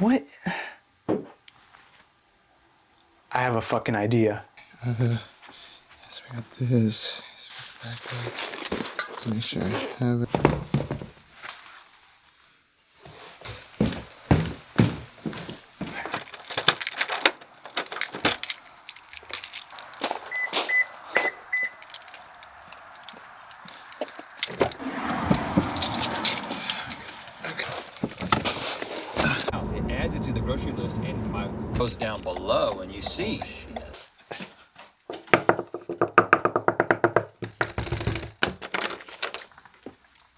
What? I have a fucking idea. Yes, we got this. Back up. Make sure I have it. It adds it to the grocery list and goes down below and you see.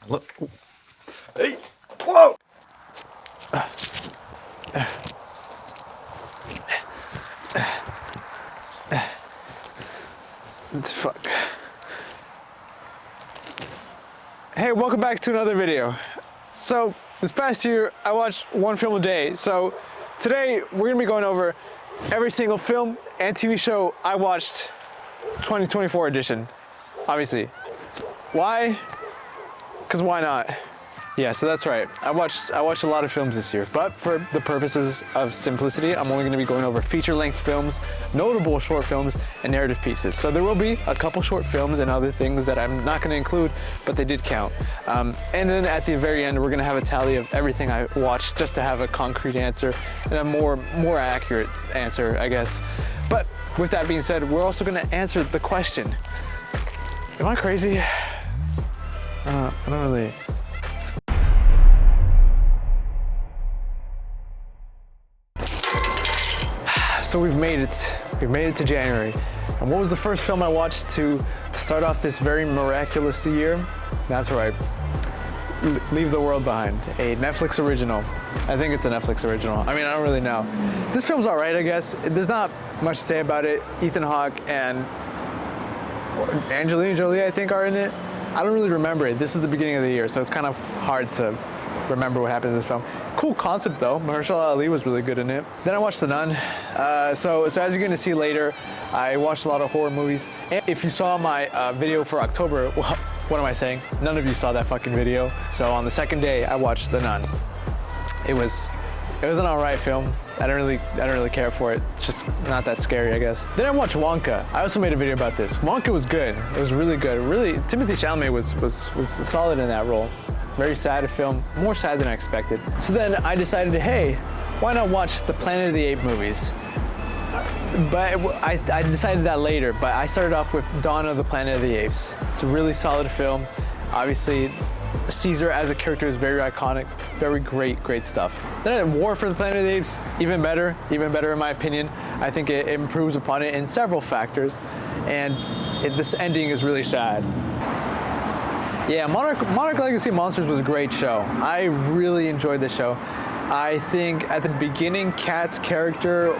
Look. Hey! Whoa! It's fuck. Hey, welcome back to another video. So, this past year, I watched one film a day. So, today, we're gonna be going over every single film and TV show I watched 2024 edition, obviously. Why? Because why not? Yeah, so that's right. I watched a lot of films this year, but for the purposes of simplicity, I'm only going to be going over feature-length films, notable short films, and narrative pieces. So there will be a couple short films and other things that I'm not going to include, but they did count. And then at the very end, we're going to have a tally of everything I watched just to have a concrete answer and a more accurate answer, I guess. But with that being said, we're also going to answer the question. Am I crazy? I don't really. So we've made it. We've made it to January. And what was the first film I watched to start off this very miraculous year? That's right. Leave the World Behind, a Netflix original. I think it's a Netflix original. I mean, I don't really know. This film's all right, I guess. There's not much to say about it. Ethan Hawke and Angelina Jolie, I think, are in it. I don't really remember it. This is the beginning of the year, so it's kind of hard to remember what happened in this film. Cool concept though. Mahershala Ali was really good in it. Then I watched The Nun. So as you're gonna see later, I watched a lot of horror movies. And if you saw my video for October, well, what am I saying? None of you saw that fucking video. So on the second day, I watched The Nun. It was an alright film. I don't really care for it. It's just not that scary, I guess. Then I watched Wonka. I also made a video about this. Wonka was good. It was really good. Really, Timothée Chalamet was solid in that role. Very sad film, more sad than I expected. So then I decided, hey, why not watch the Planet of the Apes movies? But I decided that later, but I started off with Dawn of the Planet of the Apes. It's a really solid film. Obviously, Caesar as a character is very iconic, very great stuff. Then War for the Planet of the Apes, even better in my opinion. I think it improves upon it in several factors, and this ending is really sad. Yeah, Monarch Legacy of Monsters was a great show. I really enjoyed the show. I think at the beginning, Kate's character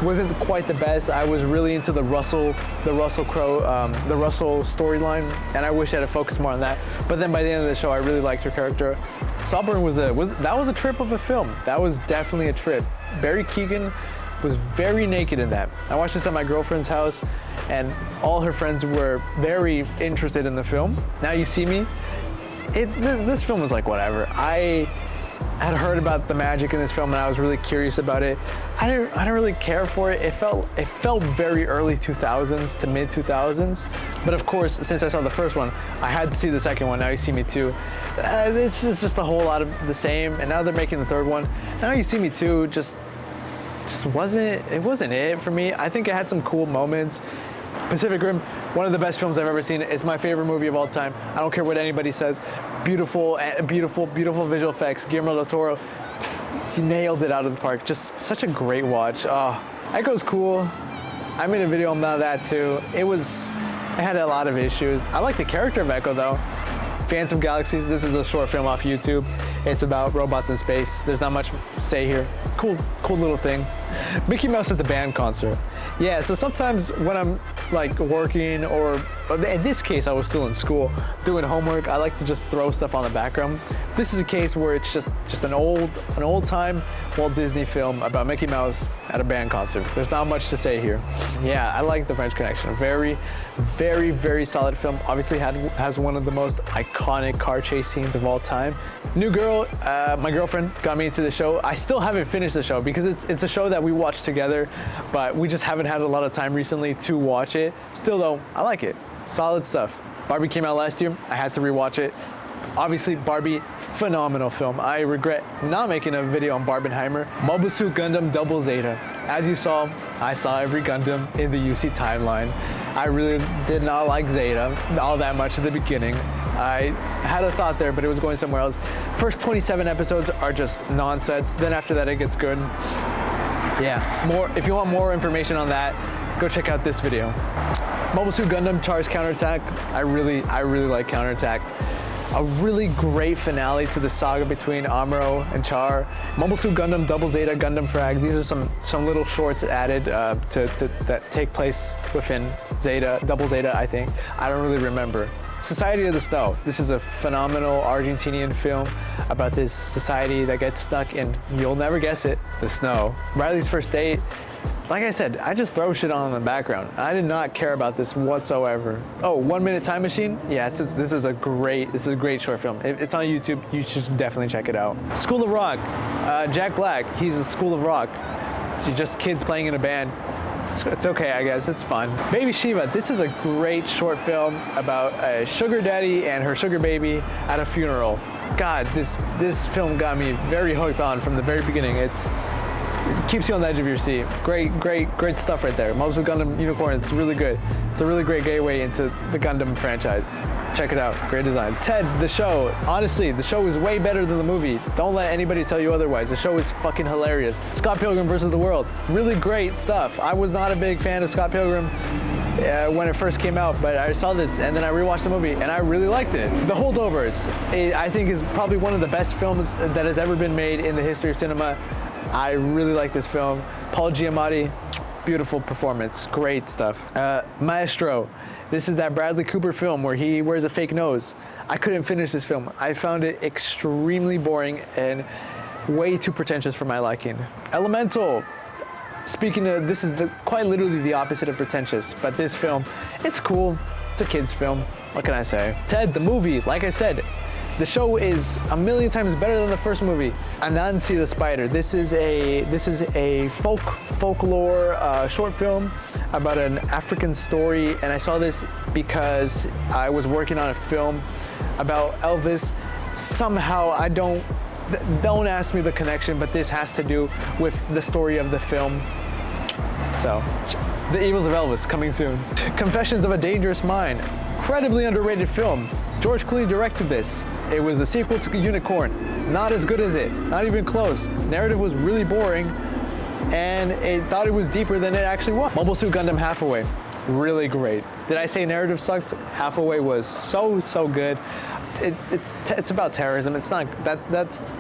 wasn't quite the best. I was really into the Russell storyline, and I wish I had focused more on that. But then by the end of the show, I really liked her character. Saltburn was a trip of a film. That was definitely a trip. Barry Keoghan was very naked in that. I watched this at my girlfriend's house, and all her friends were very interested in the film. Now You See Me. This film was like whatever. I had heard about the magic in this film, and I was really curious about it. I didn't really care for it. It felt very early 2000s to mid 2000s. But of course, since I saw the first one, I had to see the second one. Now You See Me Too. It's just a whole lot of the same. And now they're making the third one. Now You See Me Too just wasn't it for me. I think it had some cool moments. Pacific Rim, one of the best films I've ever seen. It's my favorite movie of all time. I don't care what anybody says. Beautiful visual effects. Guillermo del Toro, he nailed it out of the park. Just such a great watch. Oh, Echo's cool. I made a video on that too. It had a lot of issues. I like the character of Echo though. Phantom Galaxies, this is a short film off YouTube. It's about robots in space. There's not much to say here. Cool little thing. Mickey Mouse at the band concert. Yeah, so sometimes when I'm like working or in this case I was still in school doing homework, I like to just throw stuff on the background. This is a case where it's just an old time Walt Disney film about Mickey Mouse at a band concert. There's not much to say here. Yeah, I like The French Connection. Very, very, very solid film. Obviously has one of the most iconic car chase scenes of all time. New girl, my girlfriend got me into the show. I still haven't finished the show because it's a show that we watched together, but we just haven't had a lot of time recently to watch it. Still though, I like it. Solid stuff. Barbie came out last year. I had to rewatch it. Obviously, Barbie, phenomenal film. I regret not making a video on Barbenheimer. Mobile Suit Gundam Double Zeta. As you saw, I saw every Gundam in the UC timeline. I really did not like Zeta all that much at the beginning. I had a thought there, but it was going somewhere else. First 27 episodes are just nonsense. Then after that, it gets good. Yeah, if you want more information on that, go check out this video. Mobile Suit Gundam Char's Counterattack. I really like Counterattack. A really great finale to the saga between Amuro and Char. Mobile Suit Gundam Double Zeta Gundam Frag. These are some little shorts added that take place within Zeta, Double Zeta, I think. I don't really remember. Society of the Snow. This is a phenomenal Argentinian film about this society that gets stuck in, you'll never guess it, the snow. Riley's first date. Like I said, I just throw shit on in the background. I did not care about this whatsoever. Oh, 1 Minute Time Machine? Yes, this is a great short film. It's on YouTube. You should definitely check it out. School of Rock. Jack Black. He's in School of Rock. It's just kids playing in a band. It's okay, I guess. It's fun. Baby Shiva. This is a great short film about a sugar daddy and her sugar baby at a funeral. God, this film got me very hooked on from the very beginning. It keeps you on the edge of your seat. Great stuff right there. Mobile Suit Gundam Unicorn, it's really good. It's a really great gateway into the Gundam franchise. Check it out, great designs. Ted, the show. Honestly, the show is way better than the movie. Don't let anybody tell you otherwise. The show is fucking hilarious. Scott Pilgrim vs. the World, really great stuff. I was not a big fan of Scott Pilgrim when it first came out, but I saw this and then I rewatched the movie and I really liked it. The Holdovers, I think is probably one of the best films that has ever been made in the history of cinema. I really like this film. Paul Giamatti, beautiful performance, great stuff. Maestro, this is that Bradley Cooper film where he wears a fake nose. I couldn't finish this film. I found it extremely boring and way too pretentious for my liking. Elemental, speaking of, this is quite literally the opposite of pretentious, but this film, it's cool. It's a kid's film, what can I say? Ted, the movie, like I said, the show is a million times better than the first movie. Anansi the Spider. This is a folklore short film about an African story, and I saw this because I was working on a film about Elvis. Somehow don't ask me the connection, but this has to do with the story of the film. So, The Evils of Elvis coming soon. Confessions of a Dangerous Mind. Incredibly underrated film. George Clooney directed this. It was a sequel to Unicorn. Not as good as it, not even close. Narrative was really boring, and it thought it was deeper than it actually was. Mobile Suit Gundam Hathaway, really great. Did I say narrative sucked? Hathaway was so good. It's about terrorism. It's not,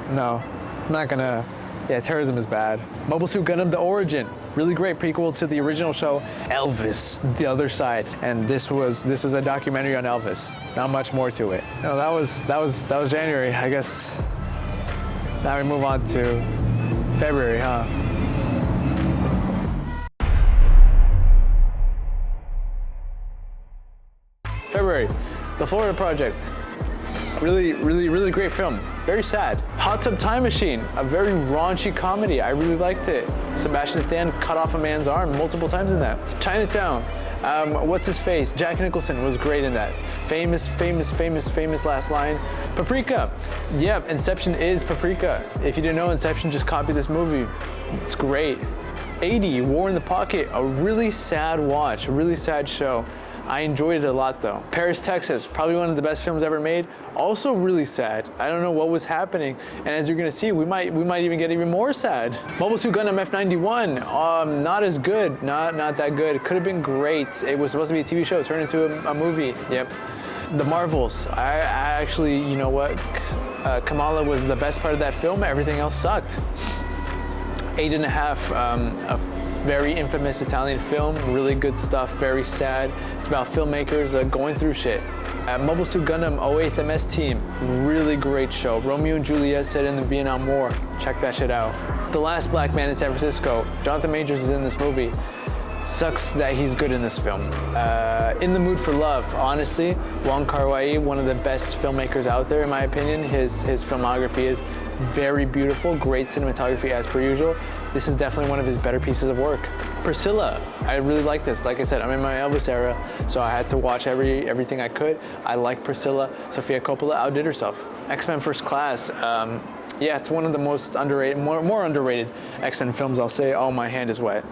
no, I'm not gonna, yeah, terrorism is bad. Mobile Suit Gundam The Origin, really great prequel to the original show, Elvis, The Other Side. And this is a documentary on Elvis. Not much more to it. No, that was January, I guess. Now we move on to February, huh? February, The Florida Project. Really great film. Very sad. Hot Tub Time Machine, a very raunchy comedy. I really liked it. Sebastian Stan cut off a man's arm multiple times in that. Chinatown. What's his face? Jack Nicholson was great in that. Famous last line. Paprika. Yeah, Inception is Paprika. If you didn't know Inception, just copy this movie. It's great. 80, War in the Pocket, a really sad watch, a really sad show. I enjoyed it a lot though. Paris, Texas, probably one of the best films ever made. Also really sad. I don't know what was happening. And as you're gonna see, we might even get even more sad. Mobile Suit Gundam F91, not as good, not that good. It could have been great. It was supposed to be a TV show, turned into a movie, yep. The Marvels, I actually, you know what? Kamala was the best part of that film, everything else sucked. 8.5, Very infamous Italian film, really good stuff, very sad. It's about filmmakers going through shit. Mobile Suit Gundam 08th MS Team, really great show. Romeo and Juliet set in the Vietnam War, check that shit out. The Last Black Man in San Francisco, Jonathan Majors is in this movie. Sucks that he's good in this film. In the Mood for Love, honestly, Wong Kar-wai, one of the best filmmakers out there in my opinion. His filmography is very beautiful, great cinematography as per usual. This is definitely one of his better pieces of work. Priscilla, I really like this. Like I said, I'm in my Elvis era, so I had to watch everything I could. I like Priscilla. Sofia Coppola outdid herself. X-Men First Class, yeah, it's one of the most underrated, more underrated X-Men films, I'll say. Oh, my hand is wet.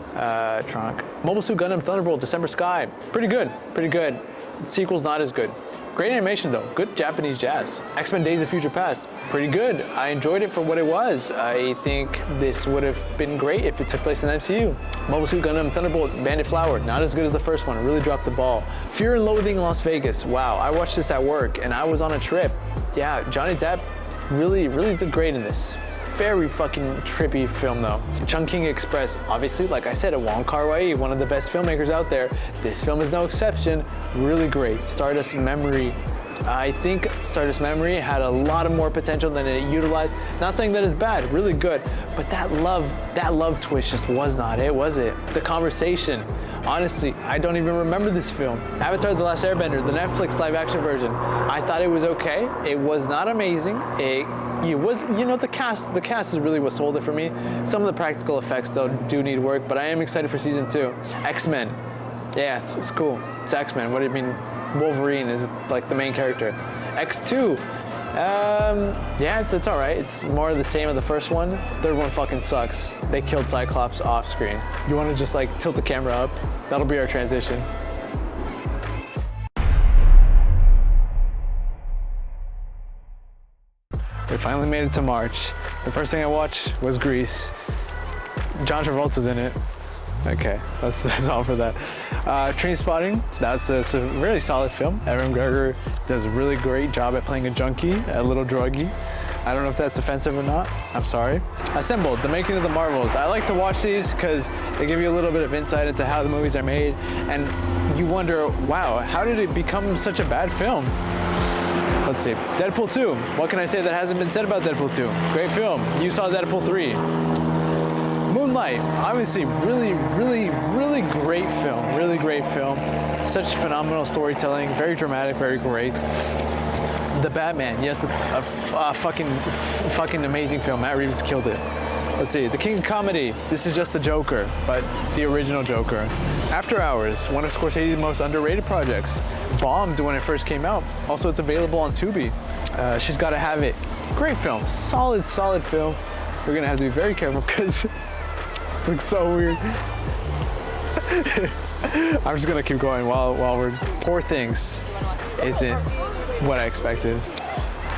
Trunk. Mobile Suit Gundam Thunderbolt, December Sky. Pretty good, pretty good. The sequel's not as good. Great animation though, good Japanese jazz. X-Men Days of Future Past, pretty good. I enjoyed it for what it was. I think this would have been great if it took place in the MCU. Mobile Suit Gundam Thunderbolt Bandit Flower, not as good as the first one, it really dropped the ball. Fear and Loathing in Las Vegas, wow, I watched this at work and I was on a trip. Yeah, Johnny Depp really did great in this. Very fucking trippy film though. Chungking Express, obviously, like I said, a Wong Kar-wai, one of the best filmmakers out there. This film is no exception, really great. Stardust Memory, I think Stardust Memory had a lot of more potential than it utilized. Not saying that it's bad, really good, but that love twist just was not it, was it? The Conversation, honestly, I don't even remember this film. Avatar: The Last Airbender, the Netflix live action version. I thought it was okay. It was not amazing. It was, you know, the cast is really what sold it for me. Some of the practical effects though do need work, but I am excited for season 2. X-Men, yeah, it's cool. It's X-Men. What do you mean? Wolverine is like the main character. X2, yeah, it's all right. It's more of the same of the first one. Third one fucking sucks. They killed Cyclops off screen. You want to just like tilt the camera up? That'll be our transition. We finally made it to March. The first thing I watched was Grease. John Travolta's in it. Okay, that's all for that. Trainspotting, that's a really solid film. Evan McGregor does a really great job at playing a junkie, a little druggie. I don't know if that's offensive or not, I'm sorry. Assembled, The Making of the Marvels. I like to watch these because they give you a little bit of insight into how the movies are made, and you wonder, wow, how did it become such a bad film? Let's see, Deadpool 2. What can I say that hasn't been said about Deadpool 2? Great film. You saw Deadpool 3. Moonlight, obviously really great film, really great film. Such phenomenal storytelling, very dramatic, very great. The Batman, yes, a fucking amazing film. Matt Reeves killed it. Let's see, The King of Comedy. This is just the Joker, but the original Joker. After Hours, one of Scorsese's most underrated projects. Bombed when it first came out. Also, it's available on Tubi. She's Gotta Have It. Great film, solid film. We're gonna have to be very careful because this looks so weird. I'm just gonna keep going while we're. Poor Things isn't what I expected.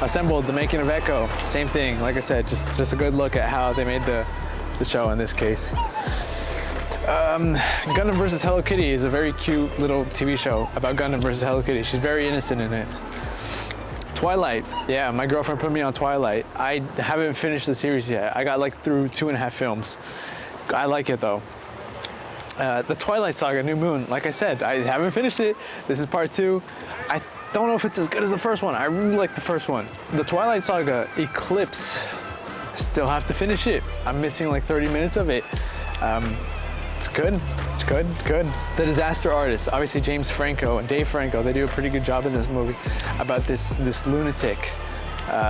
Assembled, The Making of Echo, same thing. Like I said, just a good look at how they made the show in this case. Gundam vs. Hello Kitty is a very cute little TV show about Gundam vs. Hello Kitty. She's very innocent in it. Twilight, yeah, my girlfriend put me on Twilight. I haven't finished the series yet. I got like through 2.5 films. I like it though. The Twilight Saga, New Moon, like I said, I haven't finished it. This is part 2. I don't know if it's as good as the first one. I really like the first one. The Twilight Saga, Eclipse, still have to finish it. I'm missing like 30 minutes of it. It's good. It's good. The Disaster Artist, obviously James Franco and Dave Franco, they do a pretty good job in this movie about this lunatic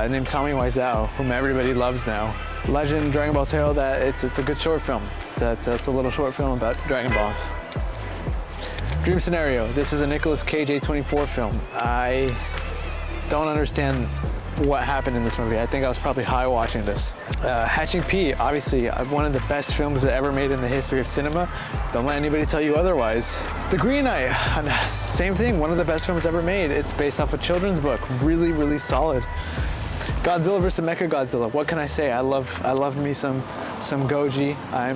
named Tommy Wiseau, whom everybody loves now. Legend, Dragon Ball Tale, it's a good short film. That's a little short film about Dragon Balls. Dream Scenario, this is a Nicolas Cage A24 film. I don't understand what happened in this movie. I think I was probably high watching this. Hatching P, obviously one of the best films that ever made in the history of cinema. Don't let anybody tell you otherwise. The Green Knight, same thing, one of the best films ever made. It's based off a children's book, really solid. Godzilla vs. Mechagodzilla, what can I say? I love me some Goji. I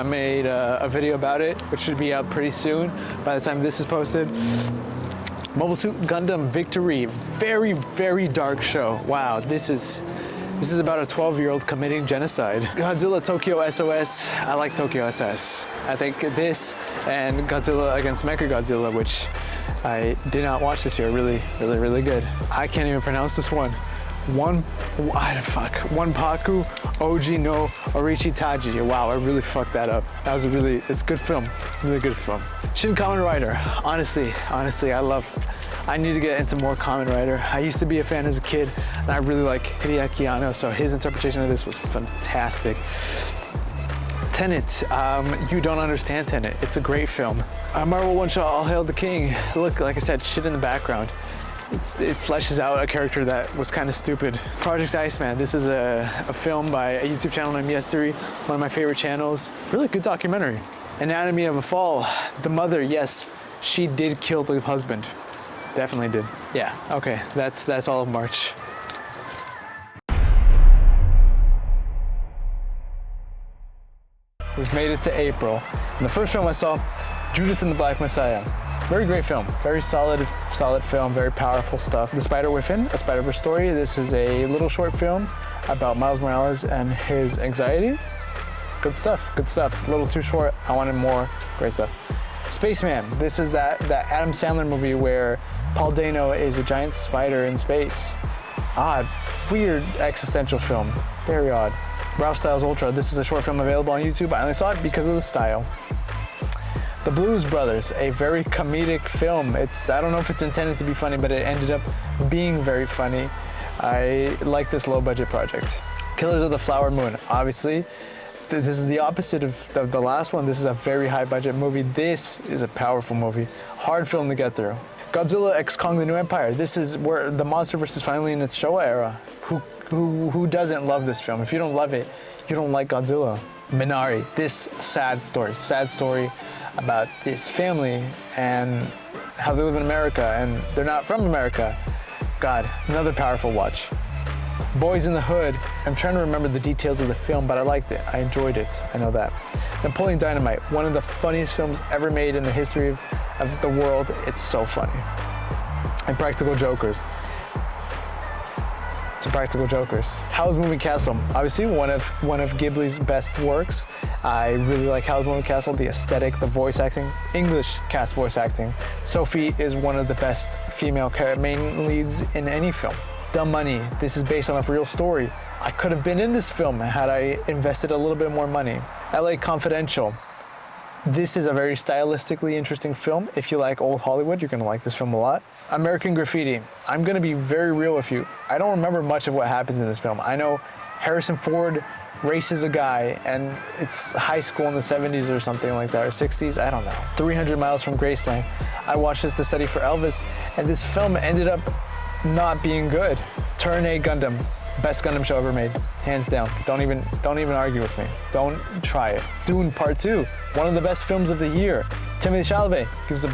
made a video about it, which should be out pretty soon by the time this is posted. Mobile Suit Gundam Victory, very dark show. Wow, this is This is about a 12-year-old committing genocide. Godzilla Tokyo SOS. I like Tokyo SS. I think this and Godzilla against Mechagodzilla, which I did not watch this year, really good. I can't even pronounce this one. Wanpaku Oji no Orichi Taji. Wow, I really fucked that up. It's a good film, really good film. Shin Kamen Rider. Honestly, I need to get into more Kamen Rider. I used to be a fan as a kid, and I really like Hideaki Anno, so his interpretation of this was fantastic. Tenet, you don't understand Tenet. It's a great film. Marvel One Shot, All Hail the King. Look, like I said, shit in the background. It fleshes out a character that was kind of stupid. Project Iceman, this is a film by a YouTube channel named Yes3, one of my favorite channels. Really good documentary. Anatomy of a Fall, the mother, yes, she did kill the husband. Definitely did. Yeah, okay, that's all of March. We've made it to April. And the first film I saw, Judas and the Black Messiah. Very great film, very solid film, very powerful stuff. The Spider Within, a Spider-Verse story. This is a little short film about Miles Morales and his anxiety. Good stuff, good stuff. A little too short, I wanted more, great stuff. Spaceman, this is that Adam Sandler movie where Paul Dano is a giant spider in space. Odd, weird existential film, very odd. Ralph Styles Ultra, this is a short film available on YouTube. I only saw it because of the style. The Blues Brothers, a very comedic film. I don't know if it's intended to be funny, but it ended up being very funny. I like this low budget project. Killers of the Flower Moon, obviously. This is the opposite of the last one. This is a very high budget movie. This is a powerful movie. Hard film to get through. Godzilla x Kong the New Empire. This is where the MonsterVerse is finally in its Showa era. Who doesn't love this film? If you don't love it, you don't like Godzilla. Minari, this sad story about this family and how they live in America and they're not from America. God, another powerful watch. Boys in the Hood, I'm trying to remember the details of the film, but I liked it, I enjoyed it, I know that. Napoleon Dynamite, one of the funniest films ever made in the history of the world. It's so funny. And Practical Jokers. Some Practical Jokers. Howl's Moving Castle, obviously one of Ghibli's best works. I really like Howl's Moving Castle, the aesthetic, the voice acting, English cast voice acting. Sophie is one of the best female main leads in any film. Dumb Money, this is based on a real story. I could have been in this film had I invested a little bit more money. LA Confidential. This is a very stylistically interesting film. If you like old Hollywood, you're gonna like this film a lot. American Graffiti. I'm gonna be very real with you. I don't remember much of what happens in this film. I know Harrison Ford races a guy and it's high school in the 70s or something like that, or 60s, I don't know. 300 Miles from Graceland. I watched this to study for Elvis, and this film ended up not being good. Turn A Gundam, best Gundam show ever made, hands down. Don't even argue with me. Don't try it. Dune Part 2, one of the best films of the year. Timothée Chalamet gives a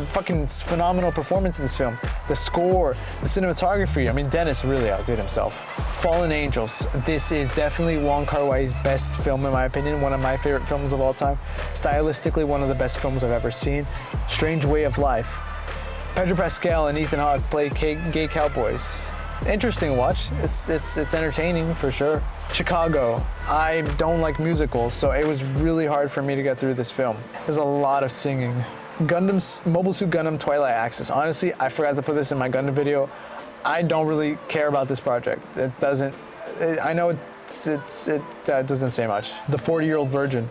fucking phenomenal performance in this film. The score, the cinematography, I mean, Dennis really outdid himself. Fallen Angels, this is definitely Wong Kar-wai's best film in my opinion, one of my favorite films of all time. Stylistically, one of the best films I've ever seen. Strange Way of Life. Pedro Pascal and Ethan Hawke play gay cowboys. Interesting watch. It's entertaining for sure. Chicago. I don't like musicals, so it was really hard for me to get through this film. There's a lot of singing. Mobile Suit Gundam Twilight Axis. Honestly, I forgot to put this in my Gundam video. I don't really care about this project. I know it doesn't say much. The 40-Year-Old Virgin.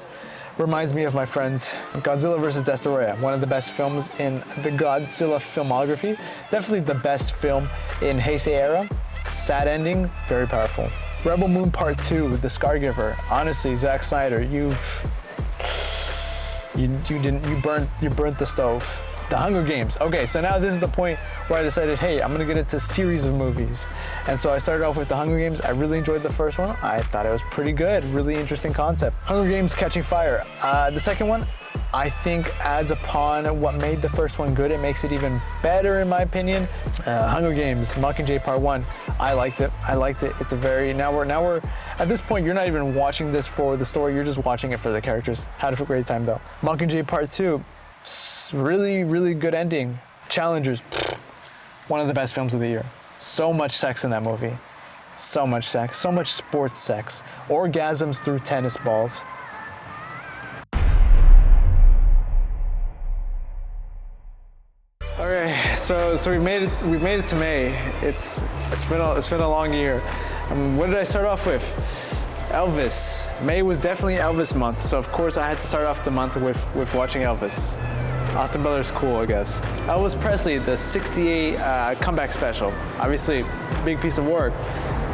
Reminds me of my friends. Godzilla vs. Destoroyah, one of the best films in the Godzilla filmography. Definitely the best film in Heisei era. Sad ending, very powerful. Rebel Moon Part 2, The Scargiver. Honestly, Zack Snyder, you burnt the stove. The Hunger Games. Okay, so now this is the point where I decided, hey, I'm gonna get into a series of movies. And so I started off with The Hunger Games. I really enjoyed the first one. I thought it was pretty good, really interesting concept. Hunger Games Catching Fire. The second one, I think adds upon what made the first one good. It makes it even better in my opinion. Hunger Games, Mockingjay Part 1. I liked it. It's a very, now we're, at this point, you're not even watching this for the story, you're just watching it for the characters. Had a great time though. Mockingjay Part 2. Really good ending. Challengers, one of the best films of the year. So much sex in that movie. So much sex, so much sports sex. Orgasms through tennis balls. All right, so we've made it to May. It's been a long year. What did I start off with? Elvis. May was definitely Elvis month, so of course I had to start off the month with watching Elvis. Austin Butler's cool, I guess. Elvis Presley, the '68 comeback special. Obviously, big piece of work.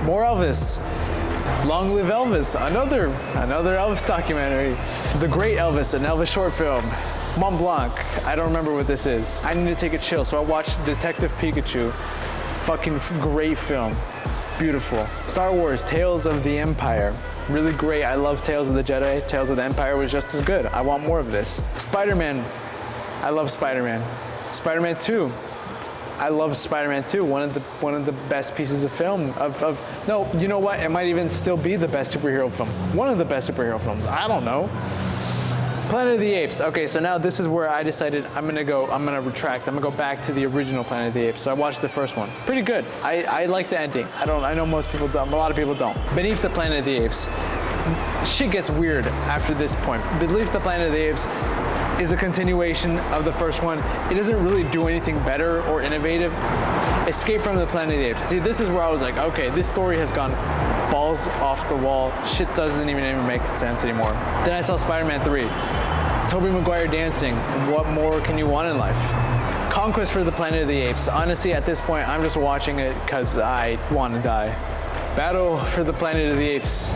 More Elvis. Long Live Elvis, another Elvis documentary. The Great Elvis, an Elvis short film. Mont Blanc, I don't remember what this is. I need to take a chill, so I watched Detective Pikachu. Fucking great film. It's beautiful. Star Wars, Tales of the Empire. Really great. I love Tales of the Jedi. Tales of the Empire was just as good. I want more of this. Spider-Man. I love Spider-Man. Spider-Man 2. I love Spider-Man 2. One of the best pieces of film. No, you know what? It might even still be the best superhero film. One of the best superhero films. I don't know. Planet of the Apes. Okay, so now this is where I decided I'm gonna retract. I'm gonna go back to the original Planet of the Apes. So I watched the first one. Pretty good. I like the ending. I know most people don't, a lot of people don't. Beneath the Planet of the Apes, shit gets weird after this point. Beneath the Planet of the Apes is a continuation of the first one. It doesn't really do anything better or innovative. Escape from the Planet of the Apes. See, this is where I was like, okay, this story has gone balls off the wall. Shit doesn't even make sense anymore. Then I saw Spider-Man 3. Tobey Maguire dancing. What more can you want in life? Conquest for the Planet of the Apes. Honestly, at this point, I'm just watching it because I want to die. Battle for the Planet of the Apes.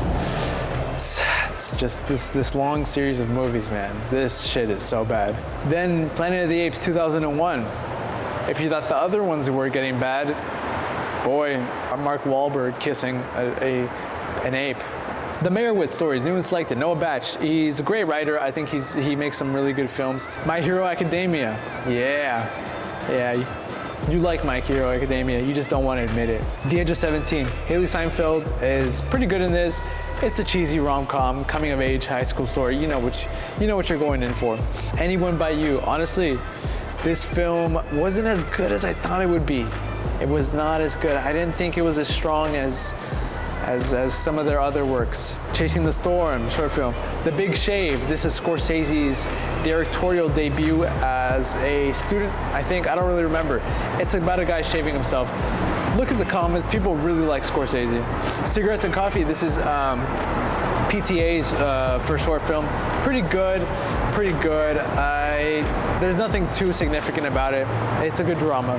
It's just this long series of movies, man. This shit is so bad. Then Planet of the Apes 2001. If you thought the other ones were getting bad, boy, Mark Wahlberg kissing an ape. The Meyerowitz stories, new and selected, Noah Baumbach. He's a great writer. I think he makes some really good films. My Hero Academia. Yeah. You like My Hero Academia, you just don't want to admit it. The Age of 17. Haley Steinfeld is pretty good in this. It's a cheesy rom-com, coming of age, high school story. You know what you're going in for. Anyone But You. Honestly, this film wasn't as good as I thought it would be. It was not as good. I didn't think it was as strong as some of their other works. Chasing the Storm, short film. The Big Shave. This is Scorsese's directorial debut as a student, I think. I don't really remember. It's about a guy shaving himself. Look at the comments. People really like Scorsese. Cigarettes and Coffee. This is PTA's first short film. Pretty good. There's nothing too significant about it. It's a good drama.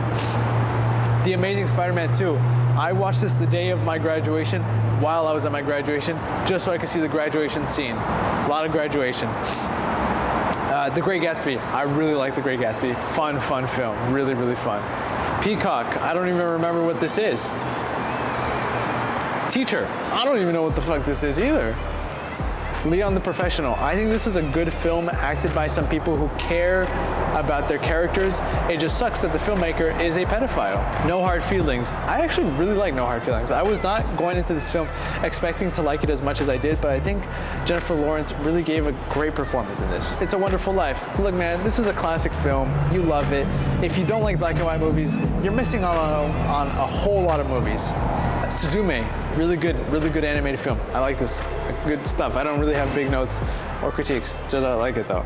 The Amazing Spider-Man 2. I watched this the day of my graduation, while I was at my graduation, just so I could see the graduation scene. A lot of graduation. The Great Gatsby. I really like The Great Gatsby. Fun film. Really fun. Peacock. I don't even remember what this is. Teacher. I don't even know what the fuck this is either. Leon the Professional. I think this is a good film acted by some people who care about their characters. It just sucks that the filmmaker is a pedophile. No Hard Feelings. I actually really like No Hard Feelings. I was not going into this film expecting to like it as much as I did, but I think Jennifer Lawrence really gave a great performance in this. It's a Wonderful Life. Look, man, this is a classic film. You love it. If you don't like black and white movies, you're missing out on a whole lot of movies. Suzume. Really good animated film. I like this. Good stuff. I don't really have big notes or critiques. Just I like it though.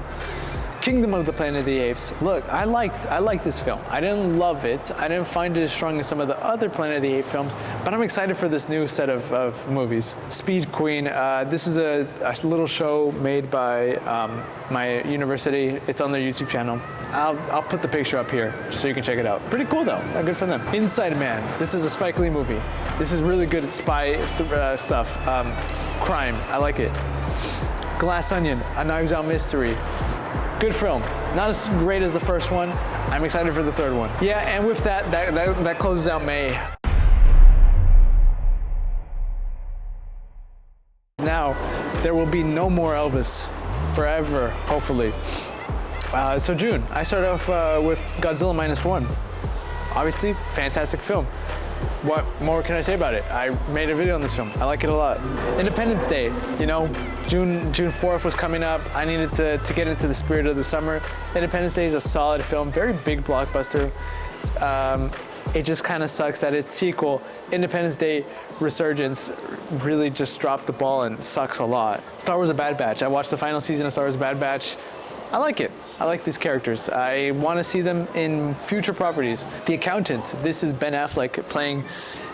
Kingdom of the Planet of the Apes. Look, I liked this film. I didn't love it. I didn't find it as strong as some of the other Planet of the Apes films, but I'm excited for this new set of movies. Speed Queen. This is a little show made by my university. It's on their YouTube channel. I'll put the picture up here just so you can check it out. Pretty cool though. Good for them. Inside Man. This is a Spike Lee movie. This is really good spy stuff. Crime. I like it. Glass Onion. A Knives Out mystery. Good film. Not as great as the first one. I'm excited for the third one. Yeah, and with that closes out May. Now, there will be no more Elvis forever, hopefully. So June, I started off with Godzilla -1. Obviously, fantastic film. What more can I say about it? I made a video on this film. I like it a lot. Independence Day, June 4th was coming up. I needed to get into the spirit of the summer. Independence Day is a solid film, very big blockbuster. It just kind of sucks that its sequel, Independence Day Resurgence, really just dropped the ball and sucks a lot. Star Wars: The Bad Batch. I watched the final season of Star Wars: The Bad Batch. I like it. I like these characters. I want to see them in future properties. The Accountants. This is Ben Affleck playing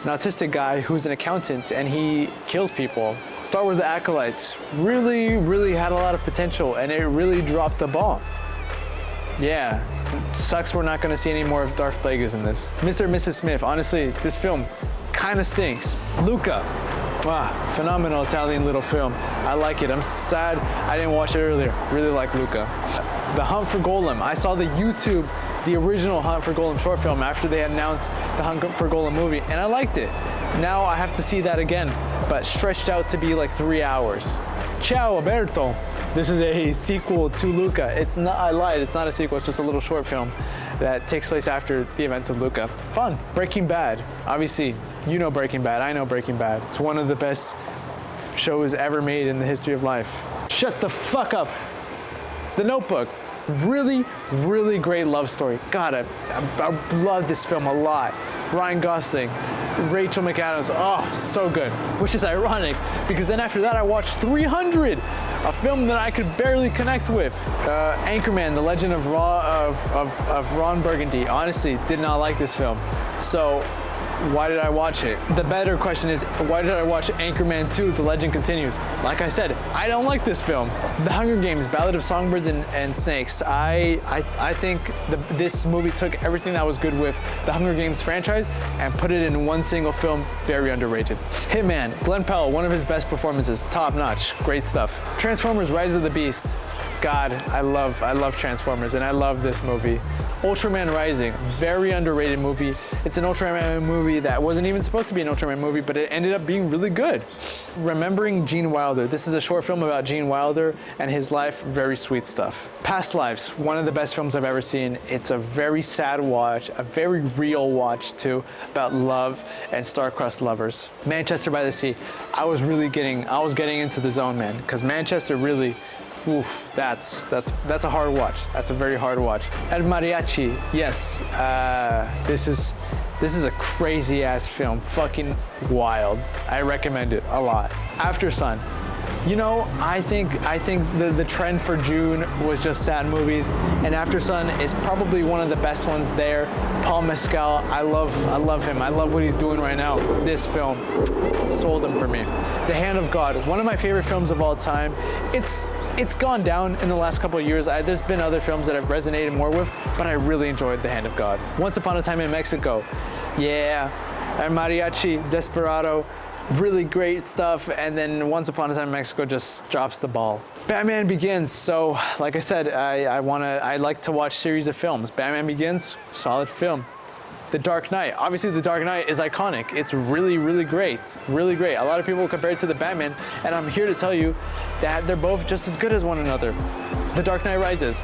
an autistic guy who's an accountant and he kills people. Star Wars: The Acolytes really, really had a lot of potential and it really dropped the ball. Yeah, it sucks we're not gonna see any more of Darth Plagueis in this. Mr. and Mrs. Smith, honestly, this film kind of stinks. Luca, wow, phenomenal Italian little film. I like it. I'm sad I didn't watch it earlier. Really like Luca. The Hunt for Golem. I saw the original Hunt for Golem short film after they announced the Hunt for Golem movie, and I liked it. Now I have to see that again, but stretched out to be like 3 hours. Ciao, Alberto. This is a sequel to Luca. It's not, I lied, it's not a sequel, it's just a little short film that takes place after the events of Luca. Fun. Breaking Bad. Obviously, you know Breaking Bad, I know Breaking Bad. It's one of the best shows ever made in the history of life. Shut the fuck up. The Notebook. Really, really great love story. God, I love this film a lot. Ryan Gosling, Rachel McAdams, oh, so good. Which is ironic, because then after that I watched 300, a film that I could barely connect with. Anchorman, The Legend of Ron Burgundy. Honestly, did not like this film. So, why did I watch it? The better question is, why did I watch Anchorman 2, The Legend Continues? Like I said, I don't like this film. The Hunger Games, Ballad of Songbirds and Snakes. I think this movie took everything that was good with the Hunger Games franchise and put it in one single film, very underrated. Hitman, Glenn Powell, one of his best performances, top notch, great stuff. Transformers, Rise of the Beast. God, I love Transformers and I love this movie. Ultraman Rising, very underrated movie. It's an Ultraman movie that wasn't even supposed to be an Ultraman movie, but it ended up being really good. Remembering Gene Wilder. This is a short film about Gene Wilder and his life, very sweet stuff. Past Lives, one of the best films I've ever seen. It's a very sad watch, a very real watch too, about love and star-crossed lovers. Manchester by the Sea, I was getting into the zone, man, because Manchester really, oof, that's a hard watch. That's a very hard watch. El Mariachi, yes. This is a crazy ass film, fucking wild. I recommend it a lot. After Sun. You know, I think the trend for June was just sad movies, and After Sun is probably one of the best ones there. Paul Mescal, I love him. I love what he's doing right now. This film sold him for me. The Hand of God, one of my favorite films of all time. It's gone down in the last couple of years. There's been other films that I've resonated more with, but I really enjoyed The Hand of God. Once Upon a Time in Mexico, yeah, El Mariachi, Desperado. Really great stuff, and then Once Upon a Time in Mexico just drops the ball. Batman Begins, so like I said, I like to watch series of films. Batman Begins, solid film. The Dark Knight, obviously The Dark Knight is iconic. It's really, really great, really great. A lot of people compare it to the Batman, and I'm here to tell you that they're both just as good as one another. The Dark Knight Rises.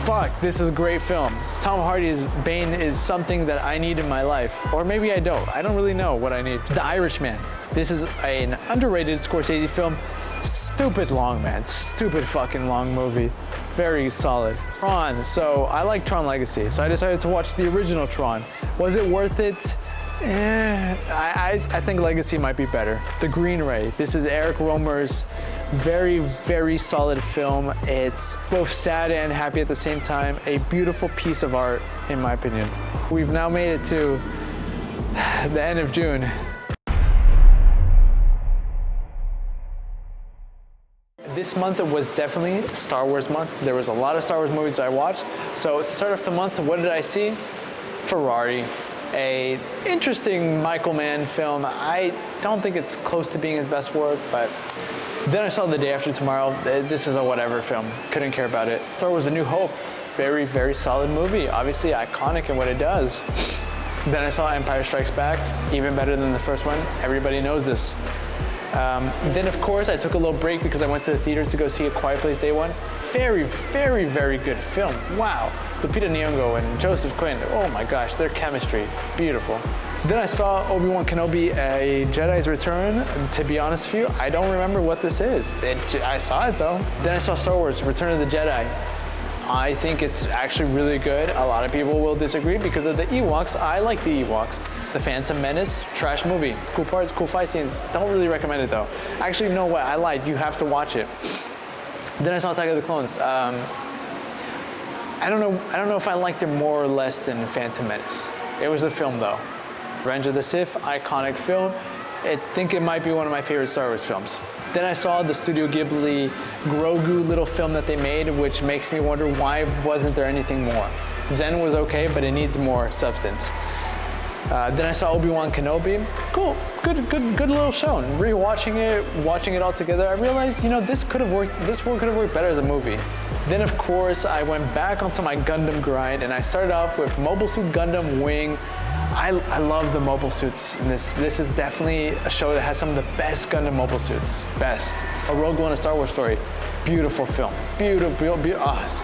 Fuck, this is a great film. Tom Hardy's Bane is something that I need in my life. Or maybe I don't. I don't really know what I need. The Irishman. This is an underrated Scorsese film. Stupid long, man. Stupid fucking long movie. Very solid. Tron. So I like Tron Legacy. So I decided to watch the original Tron. Was it worth it? I think Legacy might be better. The Green Ray. This is Eric Rohmer's very, very solid film. It's both sad and happy at the same time. A beautiful piece of art, in my opinion. We've now made it to the end of June. This month was definitely Star Wars month. There was a lot of Star Wars movies that I watched. So to start off the month, what did I see? Ferrari. A interesting Michael Mann film. I don't think it's close to being his best work, but then I saw The Day After Tomorrow. This is a whatever film. Couldn't care about it. Star Wars: A New Hope. Very, very solid movie. Obviously iconic in what it does. Then I saw Empire Strikes Back. Even better than the first one. Everybody knows this. Then of course I took a little break because I went to the theater to go see A Quiet Place Day One. Very, very, very good film. Wow. Lupita Nyong'o and Joseph Quinn. Oh my gosh, their chemistry, beautiful. Then I saw Obi-Wan Kenobi: A Jedi's Return. To be honest with you, I don't remember what this is. I saw it though. Then I saw Star Wars: Return of the Jedi. I think it's actually really good. A lot of people will disagree because of the Ewoks. I like the Ewoks. The Phantom Menace, trash movie. It's cool parts, cool fight scenes. Don't really recommend it though. Actually, no way, I lied. You have to watch it. Then I saw Attack of the Clones. I don't know if I liked it more or less than Phantom Menace. It was a film though. Revenge of the Sith, iconic film. I think it might be one of my favorite Star Wars films. Then I saw the Studio Ghibli Grogu little film that they made, which makes me wonder why wasn't there anything more. Zen was okay, but it needs more substance. Then I saw Obi-Wan Kenobi. Cool, good little show. And rewatching it, watching it all together, I realized, you know, this world could have worked better as a movie. Then of course, I went back onto my Gundam grind and I started off with Mobile Suit Gundam Wing. I love the mobile suits in this. This is definitely a show that has some of the best Gundam mobile suits. Best. A Rogue One, A Star Wars Story. Beautiful film. Beautiful.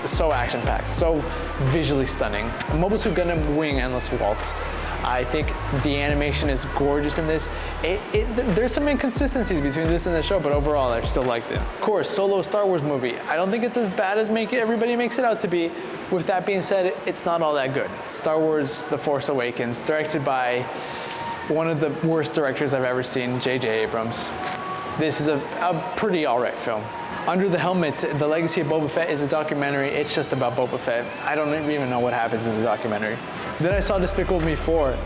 So action-packed. So visually stunning. Mobile Suit Gundam Wing Endless Waltz. I think the animation is gorgeous in this. There's some inconsistencies between this and the show, but overall, I still liked it. Of course, Solo Star Wars movie. I don't think it's as bad as everybody makes it out to be. With that being said, it's not all that good. Star Wars The Force Awakens, directed by one of the worst directors I've ever seen, J.J. Abrams. This is a pretty alright film. Under the Helmet, The Legacy of Boba Fett is a documentary. It's just about Boba Fett. I don't even know what happens in the documentary. Then I saw Despicable Me 4.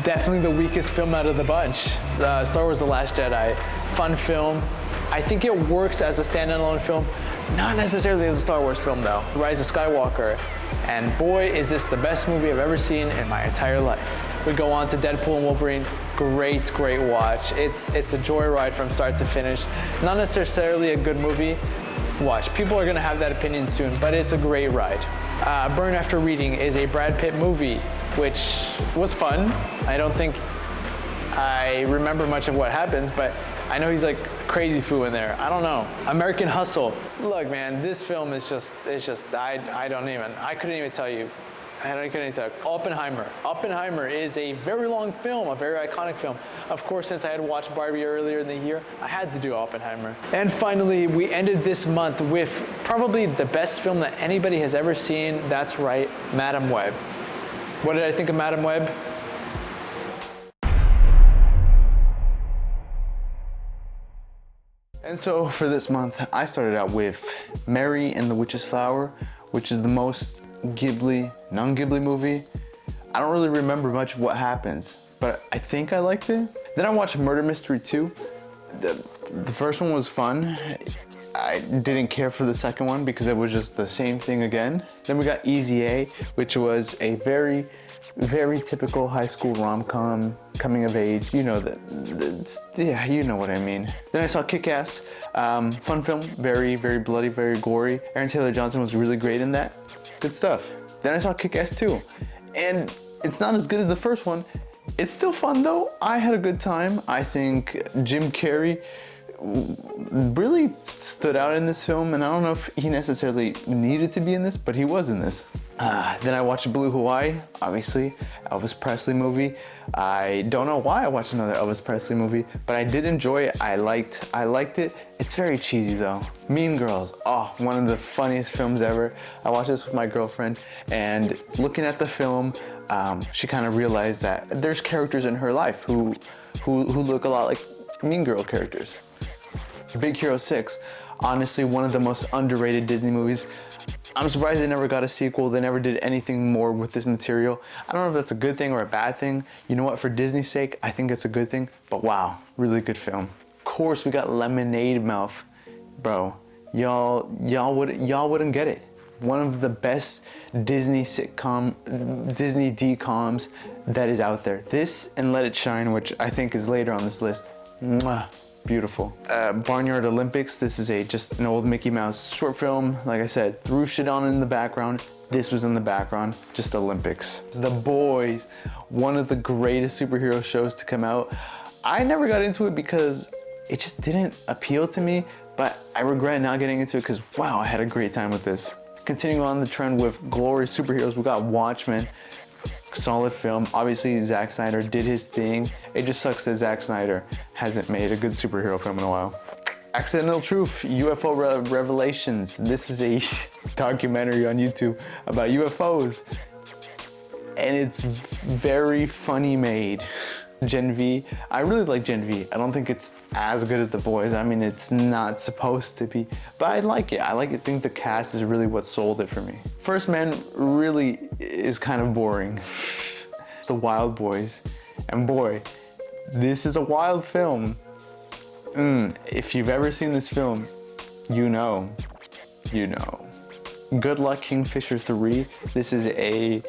Definitely the weakest film out of the bunch. Star Wars The Last Jedi. Fun film. I think it works as a standalone film. Not necessarily as a Star Wars film though. Rise of Skywalker. And boy, is this the best movie I've ever seen in my entire life. We go on to Deadpool and Wolverine. Great watch. It's a joyride from start to finish. Not necessarily a good movie. Watch. People are gonna have that opinion soon, but it's a great ride. Burn After Reading is a Brad Pitt movie, which was fun. I don't think I remember much of what happens, but I know he's like crazy foo in there. I don't know. American Hustle. Look, man, this film is just, I couldn't even tell you. I couldn't tell you. Oppenheimer. Oppenheimer is a very long film, a very iconic film. Of course, since I had watched Barbie earlier in the year, I had to do Oppenheimer. And finally, we ended this month with probably the best film that anybody has ever seen. That's right, Madam Web. What did I think of Madam Web? And so for this month, I started out with Mary and the Witch's Flower, which is the most non-Ghibli movie. I don't really remember much of what happens, but I think I liked it. Then I watched Murder Mystery 2. The first one was fun. I didn't care for the second one because it was just the same thing again. Then we got Easy A, which was a very typical high school rom-com, coming of age. You know yeah, you know what I mean. Then I saw Kick-Ass, fun film, very bloody, very gory. Aaron Taylor Johnson was really great in that. Good stuff. Then I saw Kick-Ass 2, and it's not as good as the first one. It's still fun though. I had a good time. I think Jim Carrey really stood out in this film, and I don't know if he necessarily needed to be in this, but he was in this. Then I watched Blue Hawaii, obviously, Elvis Presley movie. I don't know why I watched another Elvis Presley movie, but I did enjoy it. I liked it. It's very cheesy though. Mean Girls, oh, one of the funniest films ever. I watched this with my girlfriend, and looking at the film, she kind of realized that there's characters in her life who look a lot like Mean Girl characters. Big Hero 6, honestly one of the most underrated Disney movies. I'm surprised they never got a sequel. They never did anything more with this material. I don't know if that's a good thing or a bad thing. You know what, for Disney's sake, I think it's a good thing, but wow, really good film. Of course, we got Lemonade Mouth. Bro, y'all wouldn't get it. One of the best Disney DComs that is out there. This and Let It Shine, which I think is later on this list. Mwah. Beautiful. Barnyard Olympics, this is just an old Mickey Mouse short film. Like I said, threw shit on in the background. This was in the background, just Olympics. The Boys, one of the greatest superhero shows to come out. I never got into it because it just didn't appeal to me, but I regret not getting into it because wow, I had a great time with this. Continuing on the trend with glorious superheroes, we got Watchmen. Solid film. Obviously, Zack Snyder did his thing. It just sucks that Zack Snyder hasn't made a good superhero film in a while. Accidental Truth, UFO Revelations. This is a documentary on YouTube about UFOs. And it's very funny made. Gen V, I really like Gen V. I don't think it's as good as The Boys. I mean, it's not supposed to be, but I like it. I think the cast is really what sold it for me. First Man really is kind of boring. The Wild Boys, and boy, this is a wild film. If you've ever seen this film, you know. Good Luck Kingfisher 3. This is a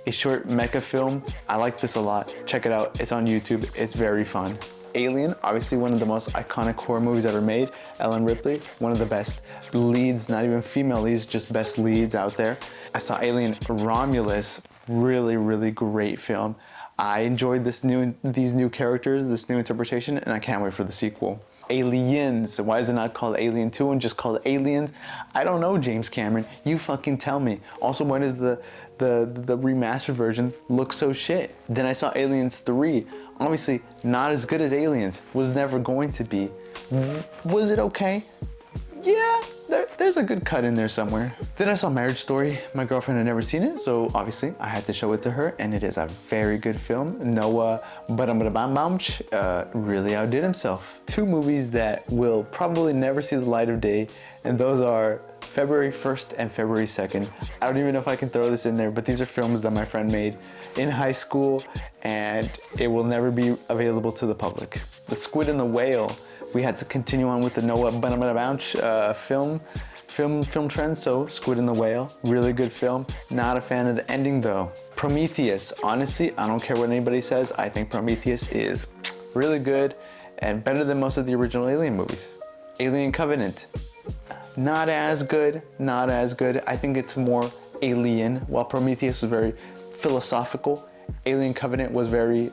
short mecha film. I like this a lot. Check it out. It's on YouTube. It's very fun. Alien, obviously one of the most iconic horror movies ever made. Ellen Ripley, one of the best leads, not even female leads, just best leads out there. I saw Alien Romulus, really great film. I enjoyed these new characters, this new interpretation, and I can't wait for the sequel. Aliens, why is it not called Alien 2 and just called Aliens? I don't know, James Cameron, you fucking tell me. Also, why does the remastered version look so shit? Then I saw Aliens 3, obviously not as good as Aliens, was never going to be. Was it okay? Yeah, there's a good cut in there somewhere. Then I saw Marriage Story. My girlfriend had never seen it, so obviously I had to show it to her, and it is a very good film. Noah really outdid himself. Two movies that will probably never see the light of day, and those are February 1st and February 2nd. I don't even know if I can throw this in there, but these are films that my friend made in high school, and it will never be available to the public. The Squid and the Whale. We had to continue on with the Noah film trend, so Squid and the Whale, really good film. Not a fan of the ending though. Prometheus, honestly, I don't care what anybody says, I think Prometheus is really good and better than most of the original Alien movies. Alien Covenant, not as good. I think it's more alien, while Prometheus was very philosophical. Alien Covenant was very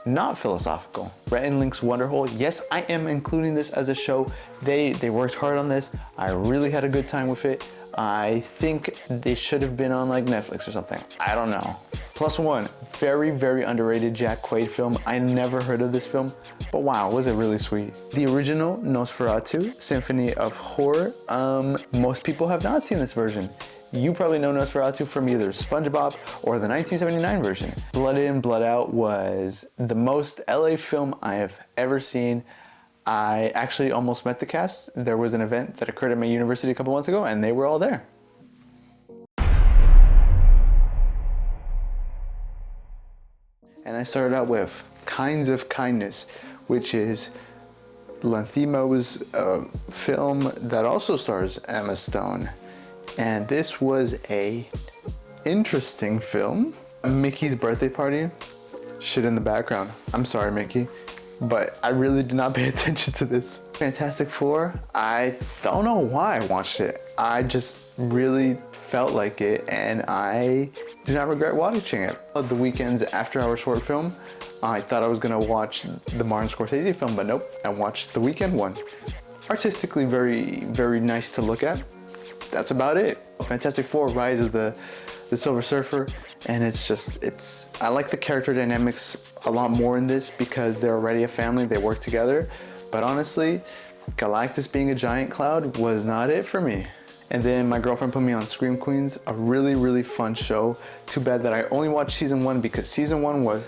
not philosophical. Rhett and Link's Wonderhole, yes, I am including this as a show. They worked hard on this. I really had a good time with it. I think they should have been on like Netflix or something. I don't know. Plus One, very underrated Jack Quaid film. I never heard of this film, but wow, was it really sweet. The original Nosferatu, Symphony of Horror. Most people have not seen this version. You probably know Nosferatu from either SpongeBob or the 1979 version. Blood In, Blood Out was the most LA film I have ever seen. I actually almost met the cast. There was an event that occurred at my university a couple months ago, and they were all there. And I started out with Kinds of Kindness, which is Lanthimos' film that also stars Emma Stone. And this was a interesting film. Mickey's birthday party, shit in the background. I'm sorry, Mickey, but I really did not pay attention to this. Fantastic Four, I don't know why I watched it. I just really felt like it, and I do not regret watching it. The Weeknd's after-hour short film, I thought I was gonna watch the Martin Scorsese film, but nope, I watched the Weeknd one. Artistically very nice to look at. That's about it. Fantastic Four, Rise of the Silver Surfer, and I like the character dynamics a lot more in this because they're already a family, they work together. But honestly, Galactus being a giant cloud was not it for me. And then my girlfriend put me on Scream Queens, a really fun show. Too bad that I only watched season 1 because season 1 was,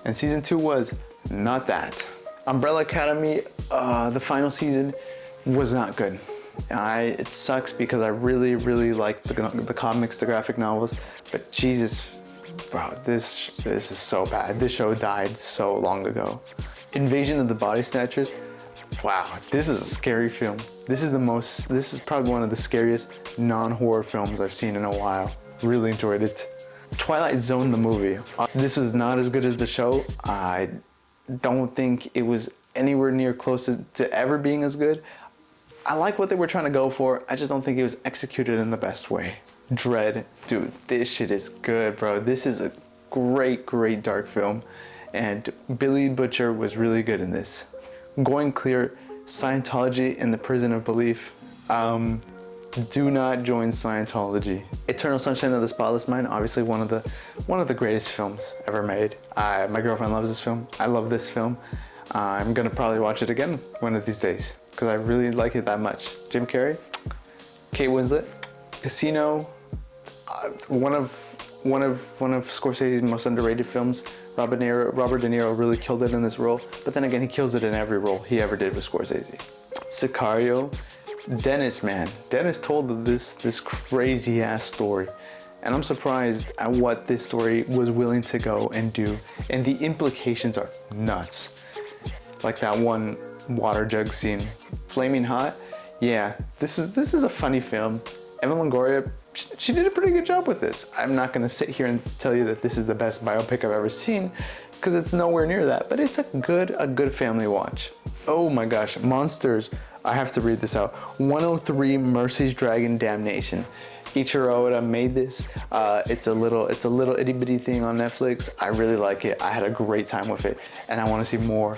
and season 2 was not that. Umbrella Academy, the final season was not good. It sucks because I really like the comics, the graphic novels, but Jesus, bro, this is so bad. This show died so long ago. Invasion of the Body Snatchers, wow, this is a scary film. This is probably one of the scariest non-horror films I've seen in a while. Really enjoyed it. Twilight Zone, the movie. This was not as good as the show. I don't think it was anywhere near close to ever being as good. I like what they were trying to go for. I just don't think it was executed in the best way. Dread, dude, this shit is good, bro. This is a great dark film, and Billy Butcher was really good in this. Going Clear, Scientology in the Prison of Belief. Do not join Scientology. Eternal Sunshine of the Spotless Mind, obviously one of the greatest films ever made. My girlfriend loves this film. I love this film. I'm gonna probably watch it again one of these days. because I really like it that much. Jim Carrey, Kate Winslet, Casino, one of Scorsese's most underrated films. Robert De Niro really killed it in this role, but then again, he kills it in every role he ever did with Scorsese. Sicario, Dennis, man. Dennis told this crazy ass story, and I'm surprised at what this story was willing to go and do, and the implications are nuts. Like that one water jug scene, flaming hot. Yeah, this is a funny film. Eva Longoria, she did a pretty good job with this. I'm not gonna sit here and tell you that this is the best biopic I've ever seen, because it's nowhere near that, but it's a good family watch. Oh my gosh, Monsters. I have to read this out. 103 Mercy's Dragon Damnation. Ichiro Oda made this. It's a little itty bitty thing on Netflix. I really like it. I had a great time with it, and I want to see more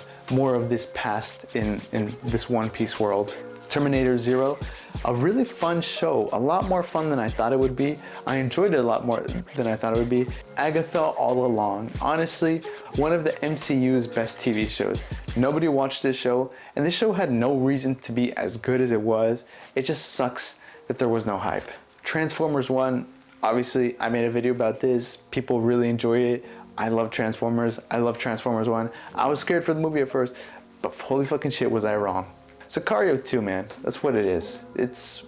of this past in this One Piece world. Terminator Zero, a really fun show, a lot more fun than I thought it would be. I enjoyed it a lot more than I thought it would be. Agatha All Along, honestly, one of the MCU's best TV shows. Nobody watched this show, and this show had no reason to be as good as it was. It just sucks that there was no hype. Transformers 1, obviously I made a video about this. People really enjoy it. I love Transformers. I love Transformers 1. I was scared for the movie at first, but holy fucking shit was I wrong. Sicario 2, man, that's what it is. It's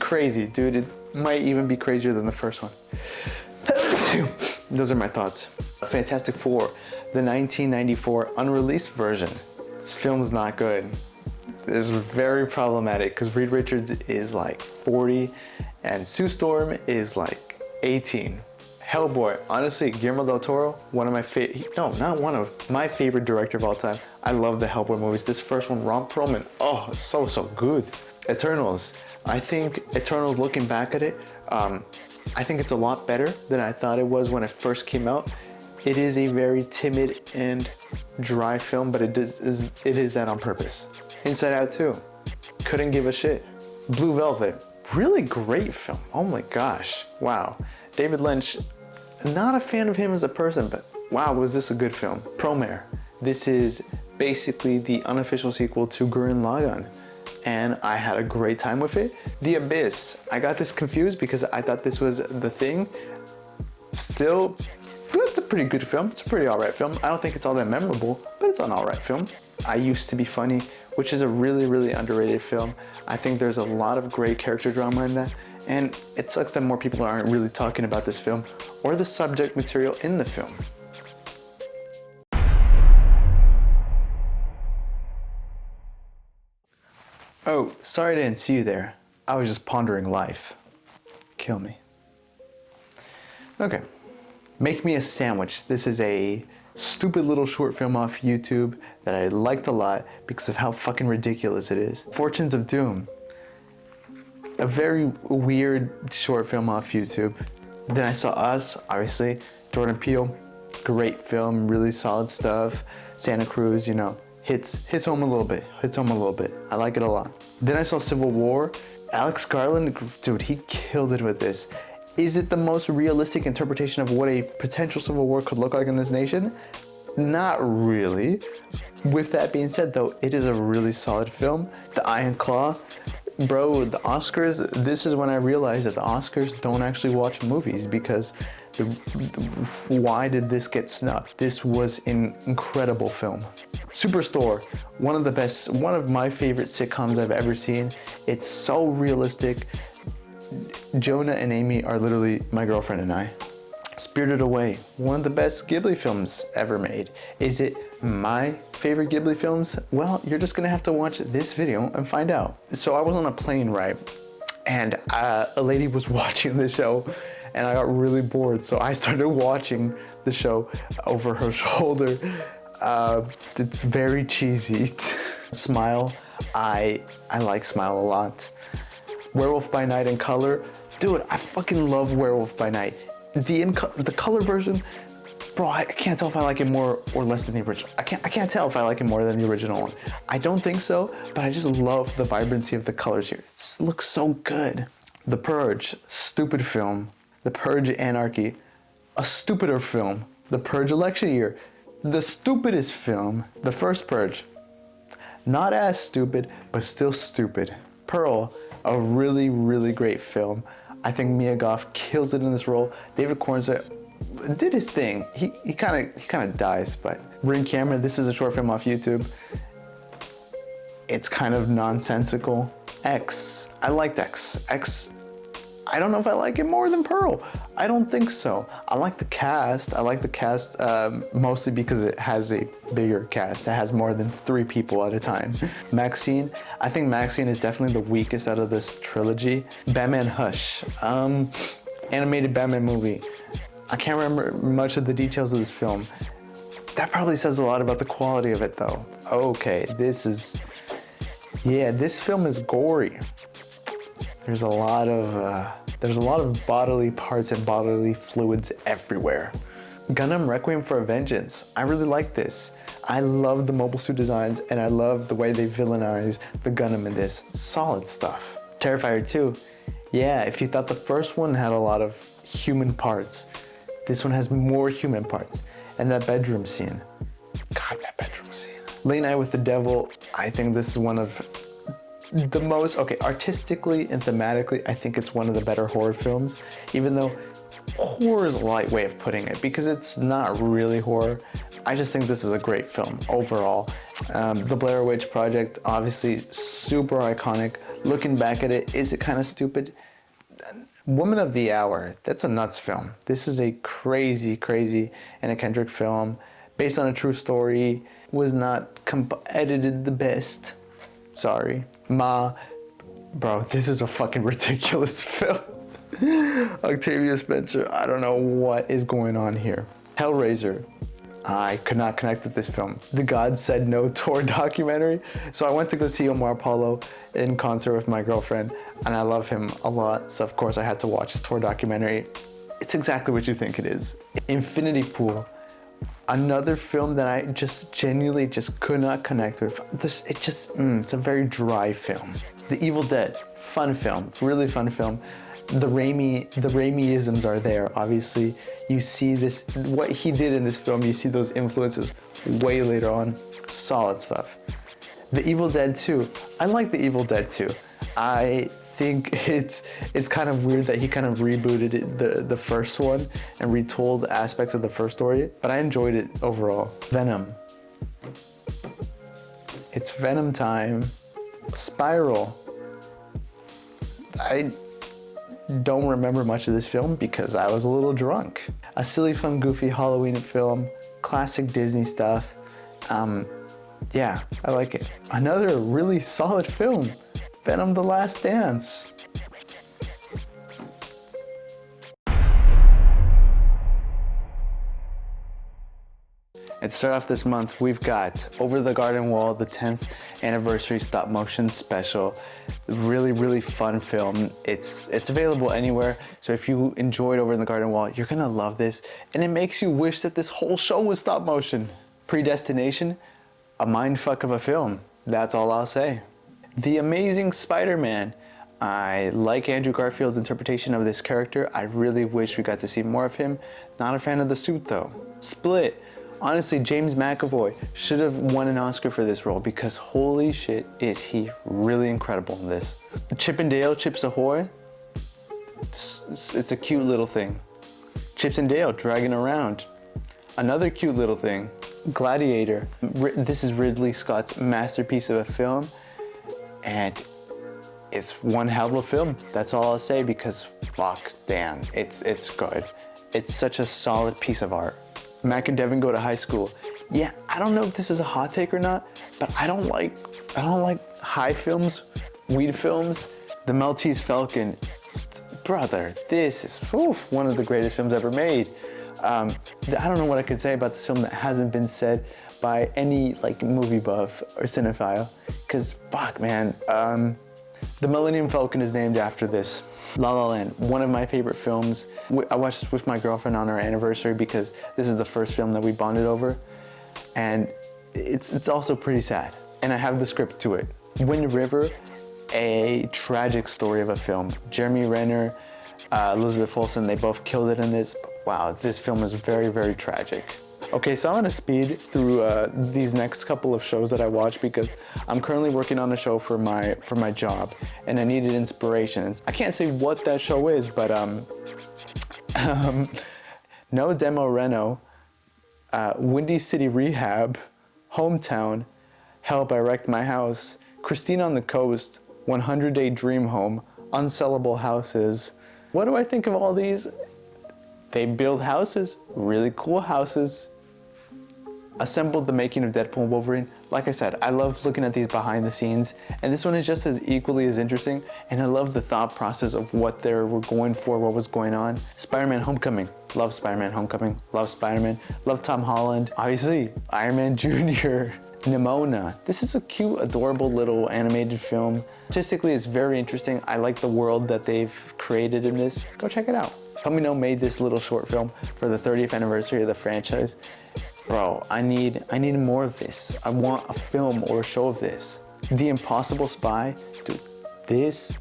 crazy, dude. It might even be crazier than the first one. Those are my thoughts. Fantastic Four, the 1994 unreleased version. This film's not good. It's very problematic because Reed Richards is like 40 and Sue Storm is like 18. Hellboy, honestly, Guillermo del Toro, one of my my favorite director of all time. I love the Hellboy movies. This first one, Ron Perlman, oh, so good. Eternals, I think Eternals, looking back at it, I think it's a lot better than I thought it was when it first came out. It is a very timid and dry film, but it is that on purpose. Inside Out 2, couldn't give a shit. Blue Velvet, really great film. Oh my gosh, wow. David Lynch, not a fan of him as a person, but wow, was this a good film. Promare, this is basically the unofficial sequel to Gurren Lagann, and I had a great time with it. The Abyss, I got this confused because I thought this was The Thing. Still, it's a pretty good film. It's a pretty alright film. I don't think it's all that memorable, but it's an alright film. I Used to Be Funny, which is a really underrated film. I think there's a lot of great character drama in that, and it sucks that more people aren't really talking about this film or the subject material in the film. Oh, sorry I didn't see you there. I was just pondering life. Kill me. Okay. Make Me a Sandwich. This is a stupid little short film off YouTube that I liked a lot because of how fucking ridiculous it is. Fortunes of Doom. A very weird short film off YouTube. Then I saw Us, obviously. Jordan Peele. Great film, really solid stuff. Santa Cruz, you know, hits home a little bit. I like it a lot. Then I saw Civil War. Alex Garland, dude, he killed it with this. Is it the most realistic interpretation of what a potential civil war could look like in this nation? Not really. With that being said, though, it is a really solid film. The Iron Claw, bro, the Oscars, this is when I realized that the Oscars don't actually watch movies, because why did this get snubbed? This was an incredible film. Superstore, one of my favorite sitcoms I've ever seen. It's so realistic. Jonah and Amy are literally my girlfriend and I. Spirited Away, one of the best Ghibli films ever made. Is it my favorite Ghibli films? Well, you're just gonna have to watch this video and find out. So I was on a plane, right? And a lady was watching the show, and I got really bored, so I started watching the show over her shoulder. It's very cheesy. Smile, I like Smile a lot. Werewolf by Night in color, dude, I fucking love Werewolf by Night. The color version, bro, I can't tell if I like it more or less than the original. I can't tell if I like it more than the original one. I don't think so, but I just love the vibrancy of the colors here. It looks so good. The Purge, stupid film. The Purge Anarchy, a stupider film. The Purge Election Year, the stupidest film. The First Purge, Not as stupid, but still stupid. Pearl, a really, really great film. I think Mia Goth kills it in this role. David Cornsey did his thing. He kind of dies, but Ring Camera, this is a short film off YouTube. It's kind of nonsensical. X, I liked X. X, I don't know if I like it more than Pearl. I don't think so. I like the cast. I like the cast mostly because it has a bigger cast. It has more than 3 people at a time. Maxine, I think Maxine is definitely the weakest out of this trilogy. Batman Hush, animated Batman movie. I can't remember much of the details of this film. That probably says a lot about the quality of it though. Okay, this film is gory. There's a lot of bodily parts and bodily fluids everywhere. Gundam Requiem for a Vengeance. I really like this. I love the mobile suit designs and I love the way they villainize the Gundam in this. Solid stuff. Terrifier 2. Yeah, if you thought the first one had a lot of human parts, this one has more human parts. And that bedroom scene. God, that bedroom scene. Late Night with the Devil. I think this is one of the most, artistically and thematically, I think it's one of the better horror films, even though horror is a light way of putting it because it's not really horror. I just think this is a great film overall. The Blair Witch Project, obviously super iconic. Looking back at it, is it kind of stupid? Woman of the Hour, that's a nuts film. This is a crazy Anna Kendrick film based on a true story. Was not edited the best. Sorry. Ma, bro, this is a fucking ridiculous film. Octavia Spencer, I don't know what is going on here. Hellraiser, I could not connect with this film. The God Said No tour documentary. So I went to go see Omar Apollo in concert with my girlfriend, and I love him a lot. So of course I had to watch his tour documentary. It's exactly what you think it is. Infinity Pool. Another film that I just genuinely just could not connect with. It's a very dry film. The Evil Dead, fun film, really fun film. The Raimi-isms are there. Obviously, you see this, what he did in this film, you see those influences way later on. Solid stuff. The Evil Dead 2, I like The Evil Dead 2. I think it's kind of weird that he kind of rebooted it, the first one and retold aspects of the first story, but I enjoyed it overall. Venom. It's Venom time. Spiral. I don't remember much of this film because I was a little drunk. A silly, fun, goofy Halloween film, classic Disney stuff. Yeah, I like it. Another really solid film. Venom: The Last Dance. And to start off this month, we've got Over the Garden Wall, the 10th anniversary stop motion special. Really fun film. It's available anywhere. So if you enjoyed Over the Garden Wall, you're gonna love this. And it makes you wish that this whole show was stop motion. Predestination, a mindfuck of a film. That's all I'll say. The Amazing Spider-Man. I like Andrew Garfield's interpretation of this character. I really wish we got to see more of him. Not a fan of the suit though. Split. Honestly, James McAvoy should have won an Oscar for this role because holy shit is he really incredible in this. Chip and Dale, Chips Ahoy. It's a cute little thing. Chips and Dale dragging around. Another cute little thing. Gladiator. This is Ridley Scott's masterpiece of a film. And it's one hell of a film. That's all I'll say because fuck, damn, it's good. It's such a solid piece of art. Mac and Devin Go to High School. Yeah, I don't know if this is a hot take or not, but I don't like high films, weed films. The Maltese Falcon, brother, this is one of the greatest films ever made. I don't know what I could say about this film that hasn't been said by any movie buff or cinephile, because fuck man, the Millennium Falcon is named after this. La La Land, one of my favorite films. I watched this with my girlfriend on our anniversary because this is the first film that we bonded over, and it's also pretty sad, and I have the script to it. Wind River, a tragic story of a film. Jeremy Renner, Elizabeth Olsen, they both killed it in this. Wow, this film is very tragic. Okay, so I'm gonna speed through these next couple of shows that I watch because I'm currently working on a show for my job, and I needed inspiration. I can't say what that show is, but No Demo Reno, Windy City Rehab, Hometown, Help I Wrecked My House, Christine on the Coast, 100 Day Dream Home, Unsellable Houses. What do I think of all these? They build houses, really cool houses. Assembled the making of Deadpool and Wolverine. Like I said, I love looking at these behind the scenes, and this one is just as equally as interesting, and I love the thought process of what they were going for, what was going on. Spider-Man Homecoming. Love Spider-Man Homecoming. Love Spider-Man. Love Tom Holland. Obviously, Iron Man Jr. Nimona. This is a cute, adorable little animated film. Artistically, it's very interesting. I like the world that they've created in this. Go check it out. Tomino made this little short film for the 30th anniversary of the franchise. Bro, I need more of this. I want a film or a show of this. The Impossible Spy, dude. This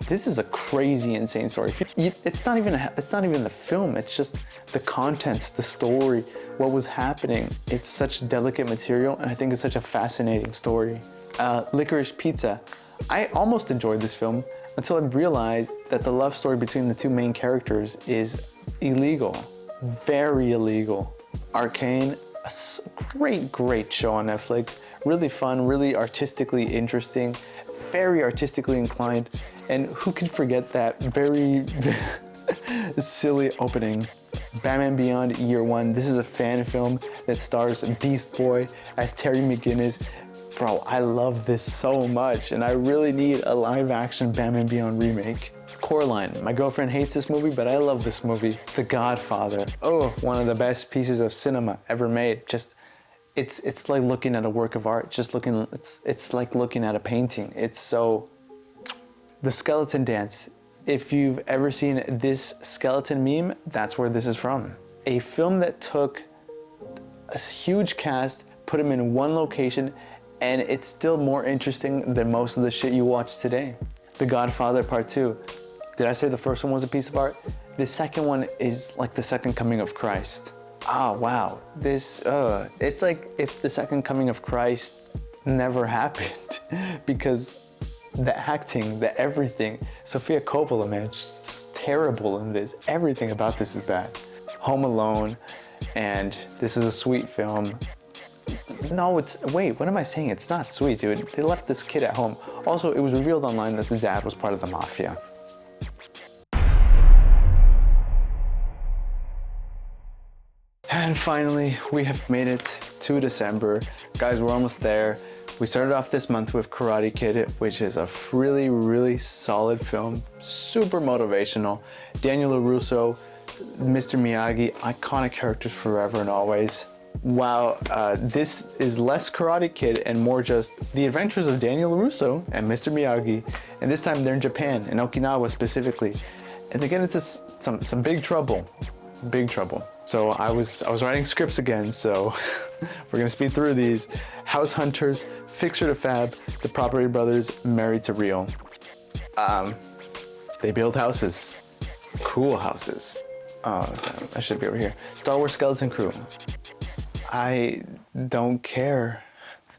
is a crazy, insane story. It's not even the film. It's just the contents, the story, what was happening. It's such delicate material, and I think it's such a fascinating story. Licorice Pizza. I almost enjoyed this film until I realized that the love story between the two main characters is illegal, very illegal. Arcane, a great show on Netflix. Really fun, really artistically interesting, very artistically inclined. And who can forget that very silly opening? Batman Beyond Year One. This is a fan film that stars Beast Boy as Terry McGinnis. Bro, I love this so much, and I really need a live-action Batman Beyond remake. Coraline. My girlfriend hates this movie, but I love this movie. The Godfather. Oh, one of the best pieces of cinema ever made. Just, it's like looking at a work of art. It's like looking at a painting. It's so. The Skeleton Dance. If you've ever seen this skeleton meme, that's where this is from. A film that took a huge cast, put them in one location, and it's still more interesting than most of the shit you watch today. The Godfather Part 2. Did I say the first one was a piece of art? The second one is like the second coming of Christ. Ah, wow. It's like if the second coming of Christ never happened because the acting, the everything. Sofia Coppola, man, she's terrible in this. Everything about this is bad. Home Alone, and this is a sweet film. No, wait, what am I saying? It's not sweet, dude. They left this kid at home. Also, it was revealed online that the dad was part of the mafia. And finally, we have made it to December. Guys, we're almost there. We started off this month with Karate Kid, which is a really, really solid film. Super motivational. Daniel LaRusso, Mr. Miyagi, iconic characters forever and always. Wow, this is less Karate Kid and more just the adventures of Daniel LaRusso and Mr. Miyagi. And this time they're in Japan, in Okinawa specifically. And they get into some big trouble. Big trouble. So I was writing scripts again, so we're gonna speed through these. House Hunters, Fixer to Fab, The Property Brothers, Married to Real. They build houses. Cool houses. Oh, sorry, I should be over here. Star Wars Skeleton Crew. I don't care.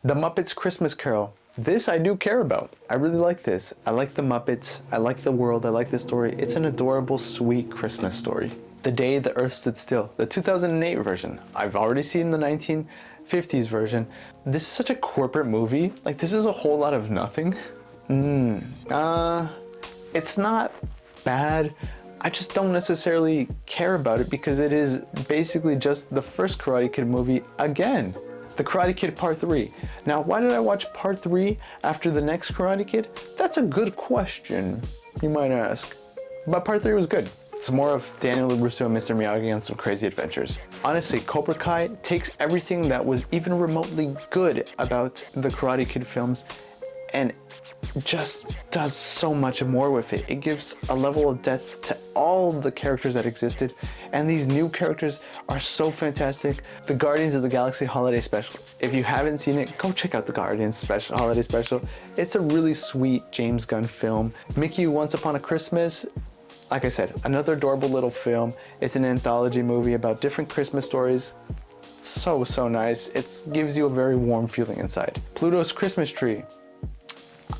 The Muppets Christmas Carol. This I do care about. I really like this. I like the Muppets. I like the world. I like the story. It's an adorable, sweet Christmas story. The Day the Earth Stood Still, the 2008 version. I've already seen the 1950s version. This is such a corporate movie. Like, this is a whole lot of nothing. It's not bad. I just don't necessarily care about it because it is basically just the first Karate Kid movie again. The Karate Kid Part 3. Now, why did I watch Part 3 after the next Karate Kid? That's a good question, you might ask. But Part 3 was good. Some more of Daniel LaRusso and Mr. Miyagi on some crazy adventures. Honestly, Cobra Kai takes everything that was even remotely good about the Karate Kid films and just does so much more with it. It gives a level of depth to all the characters that existed, and these new characters are so fantastic. The Guardians of the Galaxy Holiday Special. If you haven't seen it, go check out the Guardians Holiday Special. It's a really sweet James Gunn film. Mickey Once Upon a Christmas. Like I said, another adorable little film. It's an anthology movie about different Christmas stories. So nice. It gives you a very warm feeling inside. Pluto's Christmas Tree.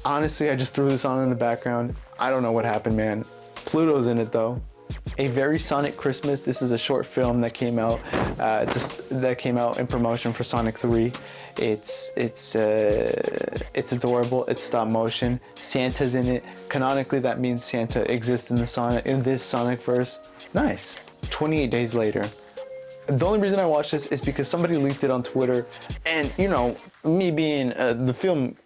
Honestly, I just threw this on in the background. I don't know what happened, man. Pluto's in it though. A Very Sonic Christmas. This is a short film that came out in promotion for Sonic 3. It's adorable. It's stop motion. Santa's in it. Canonically, that means Santa exists in this Sonic verse. Nice. 28 Days Later. The only reason I watched this is because somebody leaked it on Twitter, and you know, me being the film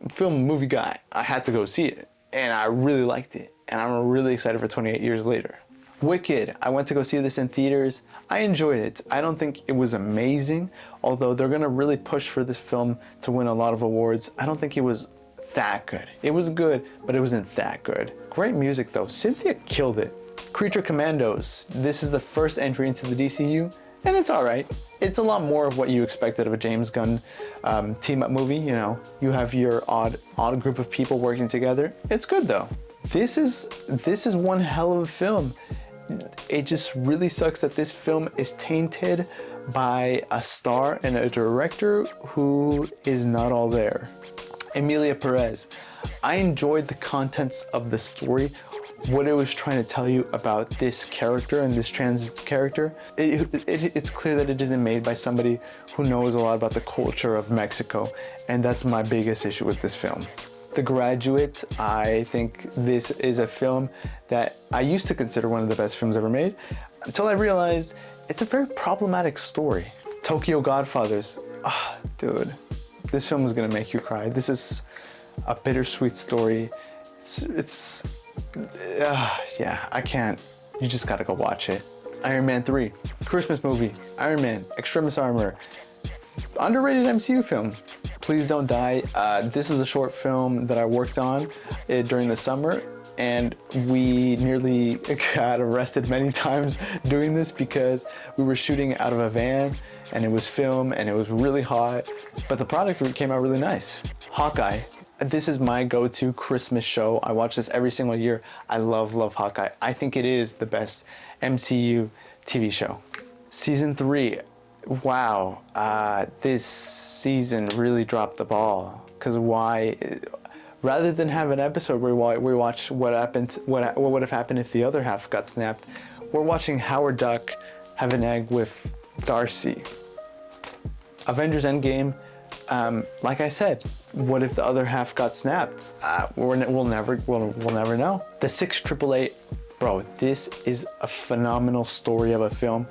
movie guy, I had to go see it, and I really liked it, and I'm really excited for 28 Years Later. Wicked. I went to go see this in theaters. I enjoyed it. I don't think it was amazing, although they're gonna really push for this film to win a lot of awards. I don't think it was that good. It was good, but it wasn't that good. Great music though. Cynthia killed it. Creature Commandos. This is the first entry into the DCU, and it's all right. It's a lot more of what you expected of a James Gunn team-up movie. You know, you have your odd group of people working together. It's good though. This is one hell of a film. It just really sucks that this film is tainted by a star and a director who is not all there. Emilia Perez. I enjoyed the contents of the story, what it was trying to tell you about this character and this trans character. It's clear that it isn't made by somebody who knows a lot about the culture of Mexico, and that's my biggest issue with this film. The Graduate, I think this is a film that I used to consider one of the best films ever made, until I realized it's a very problematic story. Tokyo Godfathers. Dude, this film is gonna make you cry. This is a bittersweet story. Yeah, I can't. You just gotta go watch it. Iron Man 3, Christmas movie, Iron Man, Extremis Armor. Underrated MCU film. Please Don't Die. This is a short film that I worked on during the summer, and we nearly got arrested many times doing this because we were shooting out of a van, and it was film, and it was really hot, but the product came out really nice. Hawkeye. This is my go-to Christmas show. I watch this every single year. I love Hawkeye. I think it is the best MCU TV show. Season 3. Wow, this season really dropped the ball. Because why? Rather than have an episode where we watch what would have happened if the other half got snapped, we're watching Howard Duck have an egg with Darcy. Avengers Endgame. Like I said, what if the other half got snapped? We'll never know. The 688. Bro, this is a phenomenal story of a film.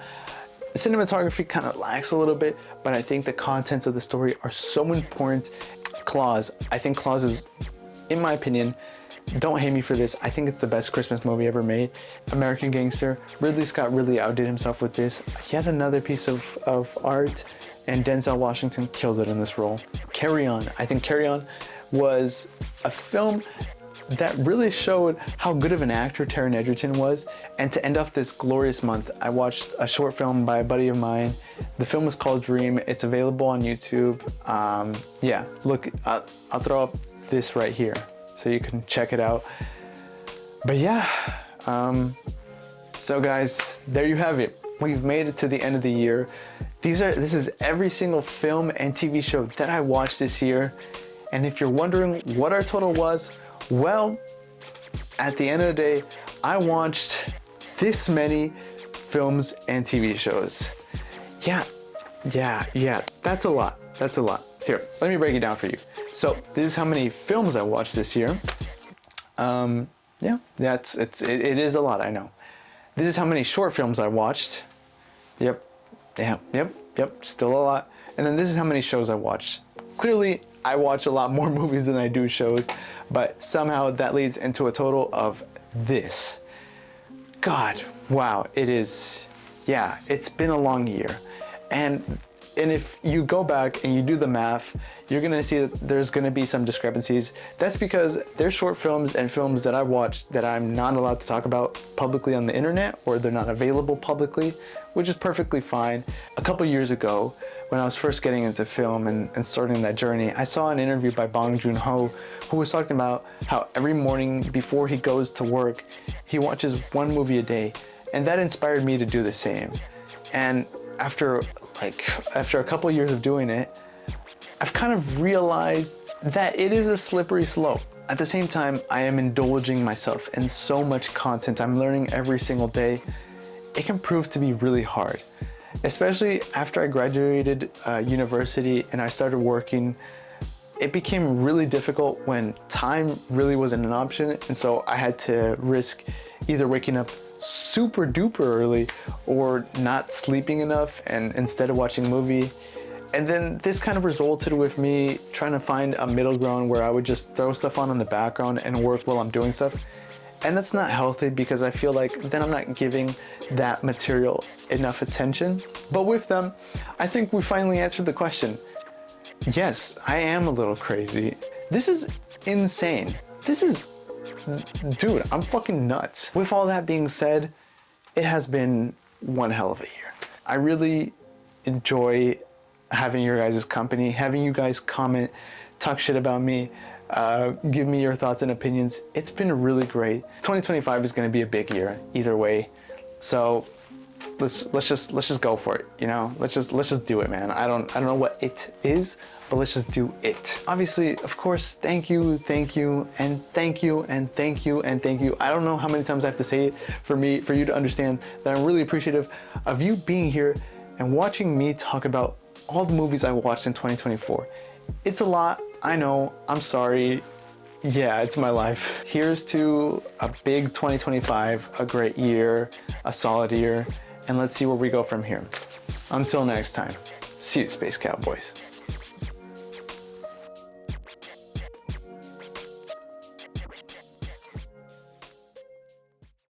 Cinematography kind of lacks a little bit, but I think the contents of the story are so important. Claws. I think Claws is, in my opinion, don't hate me for this, I think it's the best Christmas movie ever made. American Gangster. Ridley Scott really outdid himself with this. Yet another piece of art, and Denzel Washington killed it in this role. Carry On. I think Carry On was a film that really showed how good of an actor Taron Egerton was. And to end off this glorious month, I watched a short film by a buddy of mine. The film is called Dream. It's available on YouTube. Yeah, look, I'll throw up this right here so you can check it out. But yeah, so guys, there you have it. We've made it to the end of the year. This is every single film and TV show that I watched this year. And if you're wondering what our total was, well, at the end of the day, I watched this many films and TV shows. Yeah, that's a lot. Here, let me break it down for you. So this is how many films I watched this year. Yeah, it is a lot, I know. This is how many short films I watched. Yep, still a lot. And then this is how many shows I watched. Clearly, I watch a lot more movies than I do shows, but somehow that leads into a total of this. God, wow, it's been a long year. And if you go back and you do the math, you're gonna see that there's gonna be some discrepancies. That's because there's short films and films that I watched that I'm not allowed to talk about publicly on the internet, or they're not available publicly, which is perfectly fine. A couple years ago, when I was first getting into film and starting that journey, I saw an interview by Bong Joon-ho, who was talking about how every morning before he goes to work, he watches one movie a day. And that inspired me to do the same. And after like after a couple years of doing it, I've kind of realized that it is a slippery slope. At the same time, I am indulging myself in so much content. I'm learning every single day. It can prove to be really hard, especially after I graduated university and I started working. It became really difficult when time really wasn't an option, and so I had to risk either waking up super duper early or not sleeping enough and instead of watching a movie. And then this kind of resulted with me trying to find a middle ground where I would just throw stuff on in the background and work while I'm doing stuff. And that's not healthy because I feel like then I'm not giving that material enough attention. But with them, I think we finally answered the question. Yes, I am a little crazy. This is insane. Dude, I'm fucking nuts. With all that being said, it has been one hell of a year. I really enjoy having your guys' company, having you guys comment, talk shit about me, give me your thoughts and opinions. It's been really great. 2025 is gonna be a big year either way. So let's just go for it, you know? Let's just do it, man. I don't know what it is, but let's just do it. Obviously, of course, thank you, and thank you, and thank you, and thank you. I don't know how many times I have to say it for you to understand that I'm really appreciative of you being here and watching me talk about all the movies I watched in 2024. It's a lot, I know, I'm sorry. Yeah, it's my life. Here's to a big 2025, a great year, a solid year, and let's see where we go from here. Until next time, see you, Space Cowboys.